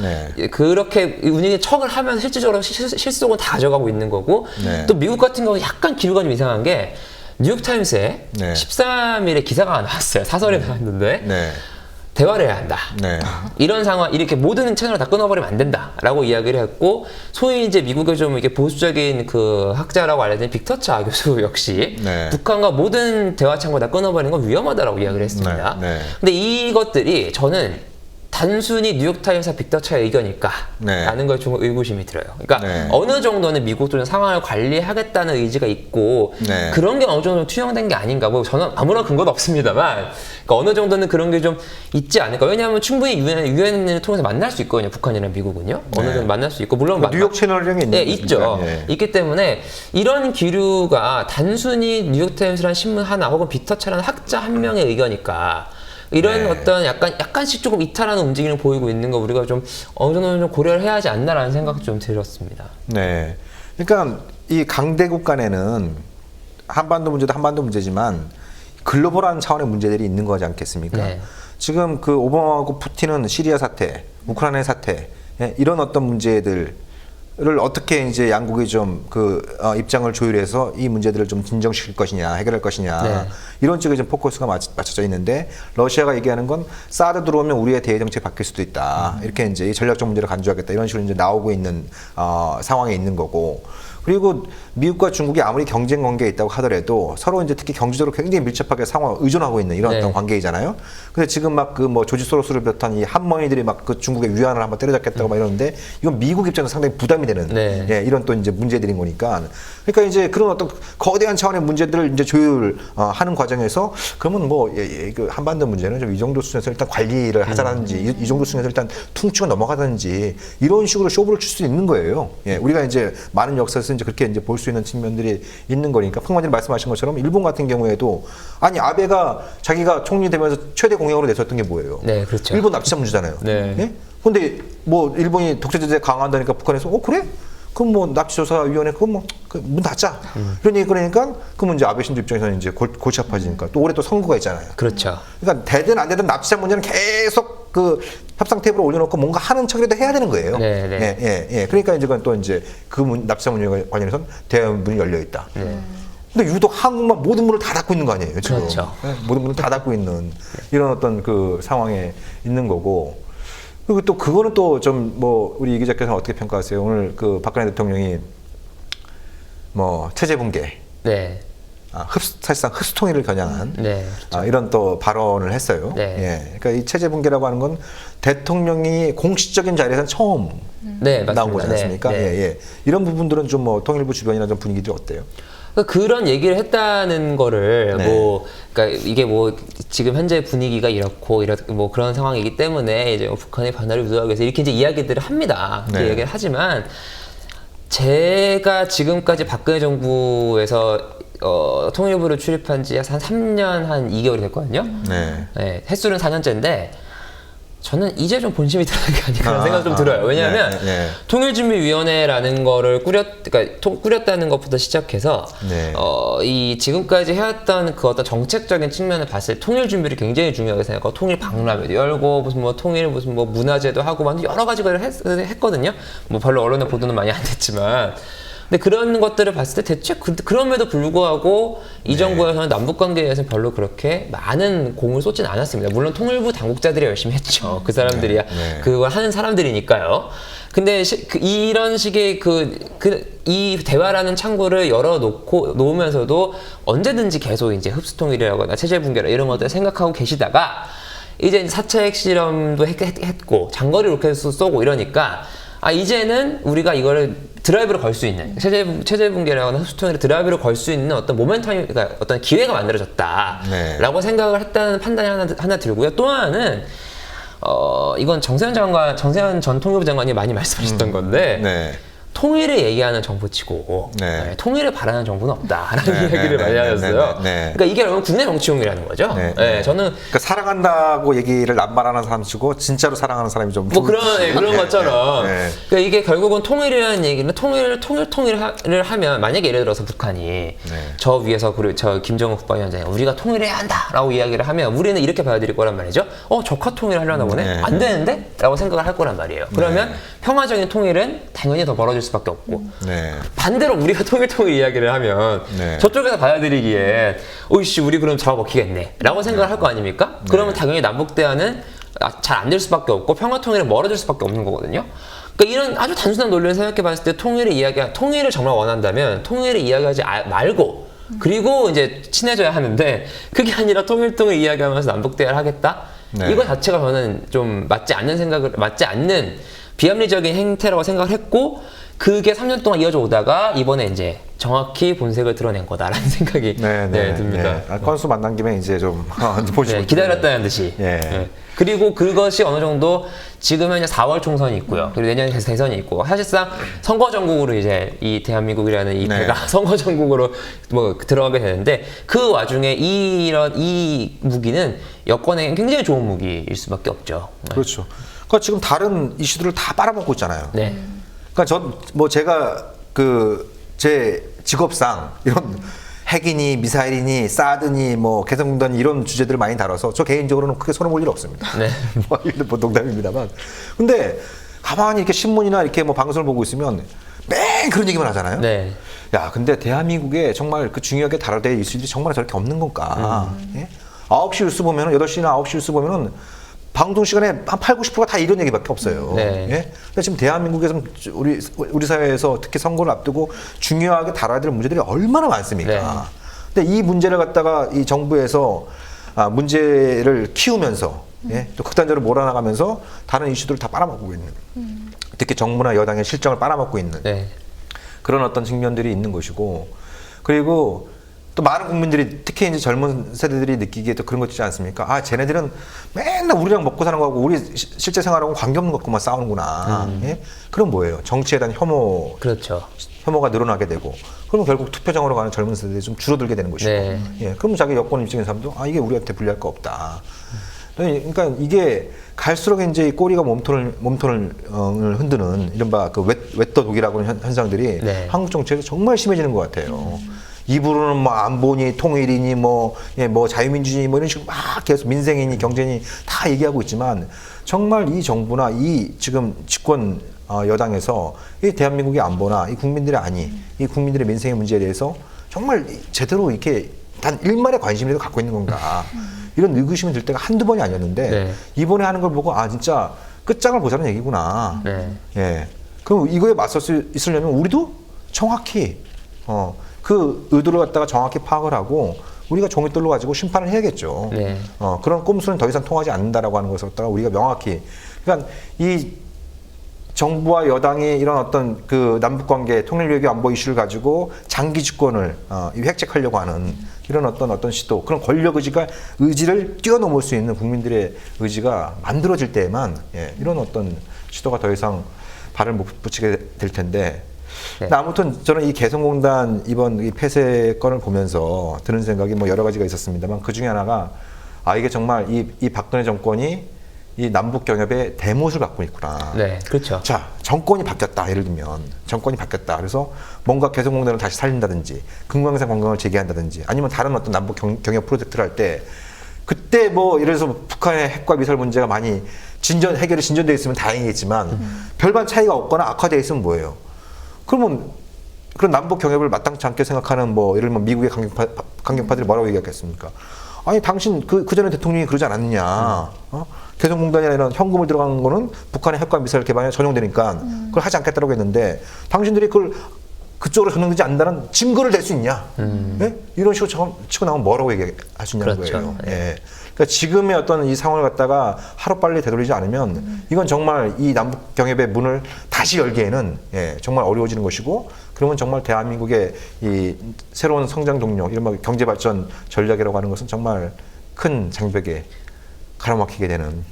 그렇게 운영에 척을 하면 실질적으로 실속은 다 가져가고 있는 거고, 또 미국 같은 경우 약간 기류가 좀 이상한 게 뉴욕타임스에 13일에 기사가 나왔어요. 사설이 나왔는데 대화를 해야 한다. 이런 상황, 이렇게 모든 채널을 다 끊어버리면 안 된다라고 이야기를 했고, 소위 이제 미국의 좀 이렇게 보수적인 그 학자라고 알려진 빅터처 교수 역시 북한과 모든 대화 창구를 다 끊어버리는 건 위험하다라고 이야기를 했습니다. 근데 이것들이 저는 단순히 뉴욕타임스 빅터처의 의견일까? 라는 걸 좀 의구심이 들어요. 그러니까 어느 정도는 미국도 상황을 관리하겠다는 의지가 있고 그런 게 어느 정도 투영된 게 아닌가. 저는 아무런 근거도 없습니다만 그러니까 어느 정도는 그런 게 좀 있지 않을까. 왜냐하면 충분히 유엔을 통해서 만날 수 있거든요. 북한이랑 미국은요. 어느 정도 만날 수 있고 물론 뉴욕 채널령이 있죠. 있기 때문에 이런 기류가 단순히 뉴욕타임스라는 신문 하나 혹은 빅터처라는 학자 한 명의 의견일까. 이런 어떤 약간씩 조금 이탈하는 움직임을 보이고 있는 거 우리가 좀 어느 정도는 좀 고려를 해야 하지 않나라는 생각이 좀 들었습니다. 그러니까 이 강대국 간에는 한반도 문제도 한반도 문제지만 글로벌한 차원의 문제들이 있는 거지 않겠습니까? 지금 그 오바마하고 푸틴은 시리아 사태, 우크라이나 사태 이런 어떤 문제들을 어떻게 이제 양국이 좀 입장을 조율해서 이 문제들을 좀 진정시킬 것이냐, 해결할 것이냐 이런 쪽에 좀 포커스가 맞춰져 있는데 러시아가 얘기하는 건 사드 들어오면 우리의 대외 정책이 바뀔 수도 있다. 이렇게 이제 전략적 문제를 간주하겠다 이런 식으로 이제 나오고 있는 상황에 있는 거고. 그리고 미국과 중국이 아무리 경쟁 관계에 있다고 하더라도 서로 이제 특히 경제적으로 굉장히 밀접하게 상호 의존하고 있는 이런 네. 어떤 관계이잖아요. 근데 지금 막 그 뭐 조지 소로스를 비롯한 이 한머니들이 막 그 중국의 위안을 한번 때려잡겠다고 막 이러는데 이건 미국 입장에서 상당히 부담이 되는 네. 예, 이런 또 이제 문제들인 거니까. 그러니까 이제 그런 어떤 거대한 차원의 문제들을 이제 조율하는 과정에서 그러면 뭐 그 한반도 문제는 좀 이 정도 수준에서 일단 관리를 하자든지 이 정도 수준에서 일단 퉁치고 넘어가든지 이런 식으로 쇼부를 칠 수 있는 거예요. 예, 우리가 이제 많은 역사에서 이제 그렇게 이제 볼 수 있는 측면들이 있는 거니까 풍만님 말씀하신 것처럼 일본 같은 경우에도 아니 아베가 자기가 총리되면서 최대 공약으로 내세웠던 게 뭐예요? 네, 그렇죠. 일본 납치자 문제잖아요. 네. 예? 근데 뭐 일본이 독재제 강화한다니까 북한에서 그래? 그럼 뭐 납치조사위원회 그건 뭐 문 닫자. 이런 얘기 그러니까 그러면 이제 아베 신조 입장에서는 이제 골치 아파지니까 또 올해 또 선거가 있잖아요. 그렇죠. 그러니까 되든 안 되든 납치자 문제는 계속 그 협상 테이블에 올려놓고 뭔가 하는 척이라도 해야 되는 거예요. 네, 네. 예. 그러니까 이제 그건 또 이제 그 납치자 문제에 관련해서는 대문이 열려 있다. 근데 유독 한국만 모든 문을 다 닫고 있는 거 아니에요, 지금. 그렇죠. 예, 모든 문을 다 닫고 있는 이런 어떤 그 상황에 있는 거고. 그리고 또 그거는 또 좀 뭐 우리 이 기자께서는 어떻게 평가하세요? 오늘 그 박근혜 대통령이 뭐 체제 붕괴, 네. 사실상 흡수통일을 겨냥한 네. 이런 또 발언을 했어요. 네. 예, 그러니까 이 체제 붕괴라고 하는 건 대통령이 공식적인 자리에서는 처음 네, 나온 맞습니다. 거지 않습니까? 네, 네. 예. 이런 부분들은 좀 뭐 통일부 주변이나 좀 분위기들이 어때요? 그런 얘기를 했다는 거를 네. 뭐 그러니까 이게 뭐 지금 현재 분위기가 이렇고 뭐 그런 상황이기 때문에 이제 북한의 반발을 유도하기 위해서 이렇게 이제 이야기들을 합니다. 네. 이야기를 하지만 제가 지금까지 박근혜 정부에서 통일부를 출입한 지 한 3년 한 2개월이 됐거든요. 네. 네, 횟수는 4년째인데 저는 이제 좀 본심이 들어간 게 아닐까라는 생각이 좀 들어요. 왜냐하면 네. 통일준비위원회라는 거를 꾸렸다는 것부터 시작해서 네. 이 지금까지 해왔던 그 어떤 정책적인 측면을 봤을 때 통일 준비를 굉장히 중요하게 생각하고 통일 박람회도 열고 무슨 뭐 통일 무슨 뭐 문화제도 하고 막 여러 가지 걸 했거든요. 뭐 별로 언론에 보도는 많이 안 됐지만. 근데 그런 것들을 봤을 때 대체 그럼에도 불구하고 이 정부에서는 남북 관계에 대해서는 별로 그렇게 많은 공을 쏟지는 않았습니다. 물론 통일부 당국자들이 열심히 했죠. 그 사람들이야 네. 그걸 하는 사람들이니까요. 근데 이런 식의 이 대화라는 창구를 놓으면서도 언제든지 계속 이제 흡수통일이라거나 체제 붕괴라 이런 것들 생각하고 계시다가 이제 4차 핵실험도 했고 장거리 로켓을 쏘고 이러니까 이제는 우리가 이거를 드라이브로 걸 수 있는 체제 붕괴라거나 흡수통일을 드라이브로 걸 수 있는 어떤 모멘텀이 그러니까 어떤 기회가 만들어졌다라고 생각을 했다는 판단이 하나 들고요. 또 하나는 이건 정세현 전 통일부 장관이 많이 말씀하셨던 건데 네. 통일을 얘기하는 정부치고 네. 통일을 바라는 정부는 없다라는 네, 얘기를 네, 많이 네, 하셨어요. 네. 그러니까 이게 여러분 국내 정치용이라는 거죠. 네. 네, 저는 그러니까 사랑한다고 얘기를 남발하는 사람치고 진짜로 사랑하는 사람이 좀 뭐 그런 것처럼 네. 그러니까 이게 결국은 통일이라는 얘기는 통일을 하면 만약에 예를 들어서 북한이 저 위에서 저 김정은 국방위원장이 우리가 통일해야 한다라고 이야기를 하면 우리는 이렇게 받아들일 거란 말이죠. 적화 통일을 하려나 보네. 네. 안 되는데? 라고 생각을 할 거란 말이에요. 그러면 평화적인 통일은 당연히 더 벌어질 수밖에 없고 네. 반대로 우리가 통일 이야기를 하면 네. 저쪽에서 받아들이기에 오이씨 우리 그럼 잡아먹히겠네 라고 생각을 할 거 아닙니까? 그러면 당연히 남북 대화는 잘 안 될 수밖에 없고 평화 통일은 멀어질 수밖에 없는 거거든요. 그러니까 이런 아주 단순한 논리를 생각해 봤을 때 통일을 정말 원한다면 통일을 이야기하지 말고 그리고 이제 친해져야 하는데 그게 아니라 통일 이야기하면서 남북 대화를 하겠다? 네. 이거 자체가 저는 좀 맞지 않는 비합리적인 행태라고 생각을 했고 그게 3년 동안 이어져 오다가 이번에 이제 정확히 본색을 드러낸 거다라는 생각이 듭니다. 건수 만난 김에 이제 좀 보시고 기다렸다는 듯이. 예. 네. 그리고 그것이 어느 정도 지금 현재 4월 총선이 있고요. 그리고 내년에 대선이 있고 사실상 선거 전국으로 이제 이 대한민국이라는 이 배가 선거 전국으로 뭐 들어가게 되는데 그 와중에 이 무기는 여권에 굉장히 좋은 무기일 수밖에 없죠. 그렇죠. 그러니까 지금 다른 이슈들을 다 빨아먹고 있잖아요. 네. 그러니까 제가 제 직업상 이런 핵이니 미사일이니 사드니 뭐 개성공단이 이런 주제들을 많이 다뤄서 저 개인적으로는 크게 손해 볼 일 없습니다. 네. 뭐 농담입니다만. 근데 가만히 이렇게 신문이나 이렇게 뭐 방송을 보고 있으면 매일 그런 얘기만 하잖아요. 네. 야, 근데 대한민국에 정말 그 중요하게 다뤄야 될 이슈들이 정말 저렇게 없는 건가? 예? 9시 뉴스 보면은 8시나 9시 뉴스 보면은 방송 시간에 한 8, 90%가 다 이런 얘기밖에 없어요. 네. 예? 근데 지금 대한민국에서 우리 사회에서 특히 선거를 앞두고 중요하게 다뤄야 될 문제들이 얼마나 많습니까? 네. 근데 이 문제를 갖다가 이 정부에서 문제를 키우면서 예? 또 극단적으로 몰아나가면서 다른 이슈들을 다 빨아먹고 있는 특히 정부나 여당의 실정을 빨아먹고 있는 네. 그런 어떤 측면들이 있는 것이고 그리고 또 많은 국민들이 특히 이제 젊은 세대들이 느끼기에 또 그런 거 있지 않습니까? 아, 쟤네들은 맨날 우리랑 먹고 사는 거하고 우리 실제 생활하고 관계없는 것만 싸우는구나. 예? 그럼 뭐예요? 정치에 대한 그렇죠. 혐오가 늘어나게 되고 그러면 결국 투표장으로 가는 젊은 세대들이 좀 줄어들게 되는 것이고 네. 예, 그러면 자기 여권 입증인 사람도 아, 이게 우리한테 불리할 거 없다. 그러니까 이게 갈수록 이제 이 꼬리가 몸통을 흔드는 이른바 그 웻더 독이라고 하는 현상들이 네. 한국 정치에서 정말 심해지는 것 같아요. 입으로는 뭐 안보니 통일이니 뭐 자유민주주의 뭐 이런 식으로 막 계속 민생이니 경제니 다 얘기하고 있지만 정말 이 정부나 이 지금 집권 여당에서 이 대한민국의 안보나 이 국민들의 이 국민들의 민생의 문제에 대해서 정말 제대로 이렇게 단 일말의 관심이라도 갖고 있는 건가 이런 의구심이 들 때가 한두 번이 아니었는데 네. 이번에 하는 걸 보고 아 진짜 끝장을 보자는 얘기구나. 네. 예. 그럼 이거에 맞설 수 있으려면 우리도 정확히 그 의도를 갖다가 정확히 파악을 하고 우리가 종이돌로 가지고 심판을 해야겠죠. 네. 그런 꼼수는 더 이상 통하지 않는다라고 하는 것을 갖다가 우리가 명확히 그러니까 이 정부와 여당이 이런 어떤 그 남북관계 통일 외교 안보 이슈를 가지고 장기 집권을 획책하려고 하는 이런 어떤 시도 그런 권력 의지를 뛰어넘을 수 있는 국민들의 의지가 만들어질 때에만 이런 어떤 시도가 더 이상 발을 못 붙이게 될 텐데 네. 아무튼 저는 이 개성공단 이번 이 폐쇄 건을 보면서 드는 생각이 뭐 여러 가지가 있었습니다만 그 중에 하나가 이게 정말 이 박근혜 정권이 이 남북 경협의 대못을 갖고 있구나. 네, 그렇죠. 자, 정권이 바뀌었다. 예를 들면 정권이 바뀌었다. 그래서 뭔가 개성공단을 다시 살린다든지 금강산 관광을 재개한다든지 아니면 다른 어떤 남북 경협 프로젝트를 할 때 그때 뭐 예를 들어서 북한의 핵과 미사일 문제가 많이 해결이 진전되어 있으면 다행이겠지만 별반 차이가 없거나 악화되어 있으면 뭐예요? 그러면 그런 남북 경협을 마땅치 않게 생각하는 뭐 예를 들면 미국의 강경파들이 뭐라고 얘기하겠습니까? 아니 당신 그 전에 대통령이 그러지 않았느냐? 개성공단이나 이런 현금을 들어간 거는 북한의 핵과 미사일 개발에 전용되니까 그걸 하지 않겠다고 했는데 당신들이 그걸 그쪽으로 전용되지 않는다는 증거를 댈 수 있냐? 예? 이런 식으로 치고 나오면 뭐라고 얘기할 수 있냐는 그렇죠. 거예요. 예. 그러니까 지금의 어떤 이 상황을 갖다가 하루빨리 되돌리지 않으면 이건 정말 이 남북 경협의 문을 다시 열기에는 정말 어려워지는 것이고 그러면 정말 대한민국의 이 새로운 성장 동력, 이른바 경제 발전 전략이라고 하는 것은 정말 큰 장벽에 가로막히게 되는.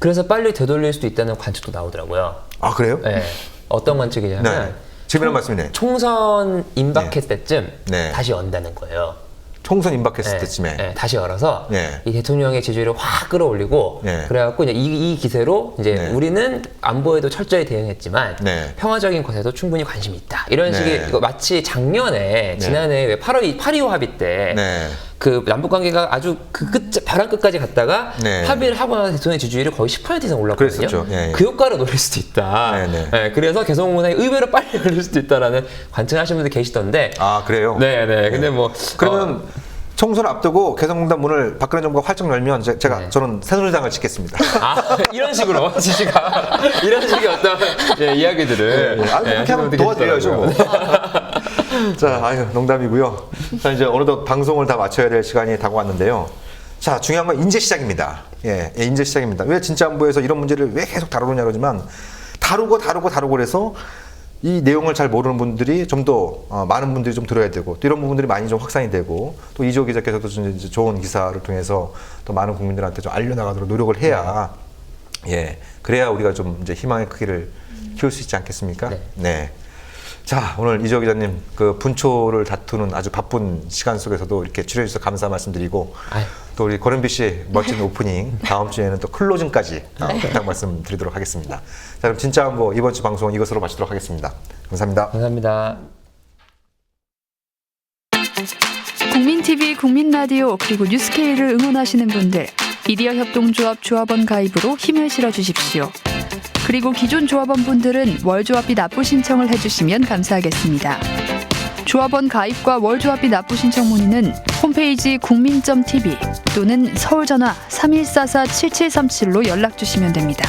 그래서 빨리 되돌릴 수도 있다는 관측도 나오더라고요. 아 그래요? 네. 어떤 관측이냐면 네. 재미난 말씀이네. 총선 임박했을 때쯤 네. 다시 연다는 거예요. 총선 임박했을 네, 때쯤에. 네, 다시 열어서 네. 이 대통령의 지지율을 확 끌어올리고 네. 그래갖고 이제 이 기세로 이제 네. 우리는 안보에도 철저히 대응했지만 네. 평화적인 것에도 충분히 관심이 있다. 이런 네. 식의 이거 마치 작년에 지난해 왜 8.25 합의 때 네. 그 남북 관계가 아주 벼랑 끝까지 갔다가 네. 합의를 하고 나서 대통령의 지지율이 거의 10% 이상 올랐거든요. 그랬었죠. 예. 그 효과를 노릴 수도 있다. 네, 네. 네, 그래서 개성공단이 의외로 빨리 열릴 수도 있다라는 관측하시는 분들 계시던데. 아 그래요? 네. 근데 뭐 그러면 총선 앞두고 개성공단 문을 박근혜 정부가 활짝 열면 저는 새누리당을 찍겠습니다. 이런 식으로 지시가 이런 식의 어떤 이야기들을 그렇게 하면 도와드려야죠. 뭐. 자, 농담이고요. 자, 이제 어느덧 방송을 다 마쳐야 될 시간이 다가왔는데요. 자, 중요한 건 인제 시작입니다. 인제 시작입니다. 왜 진짜 안보에서 이런 문제를 왜 계속 다루느냐 그러지만 다루고 그래서 이 내용을 잘 모르는 분들이 좀 더 많은 분들이 좀 들어야 되고 또 이런 부분들이 많이 좀 확산이 되고 또 이조 기자께서도 이제 좋은 기사를 통해서 또 많은 국민들한테 좀 알려나가도록 노력을 해야 그래야 우리가 좀 이제 희망의 크기를 키울 수 있지 않겠습니까? 네. 자, 오늘 이조 기자님 그 분초를 다투는 아주 바쁜 시간 속에서도 이렇게 출연해 주셔서 감사 말씀드리고 또 우리 권은비 씨 멋진 오프닝 다음 주에는 또 클로징까지 부탁 말씀드리도록 하겠습니다. 자, 그럼 진짜 뭐 이번 주 방송은 이것으로 마치도록 하겠습니다. 감사합니다. 감사합니다. 국민TV, 국민라디오 그리고 뉴스케이를 응원하시는 분들 미디어 협동조합 조합원 가입으로 힘을 실어주십시오. 그리고 기존 조합원 분들은 월조합비 납부 신청을 해주시면 감사하겠습니다. 조합원 가입과 월조합비 납부 신청 문의는 홈페이지 홈페이지 국민.tv 또는 서울전화 3144-7737로 연락 주시면 됩니다.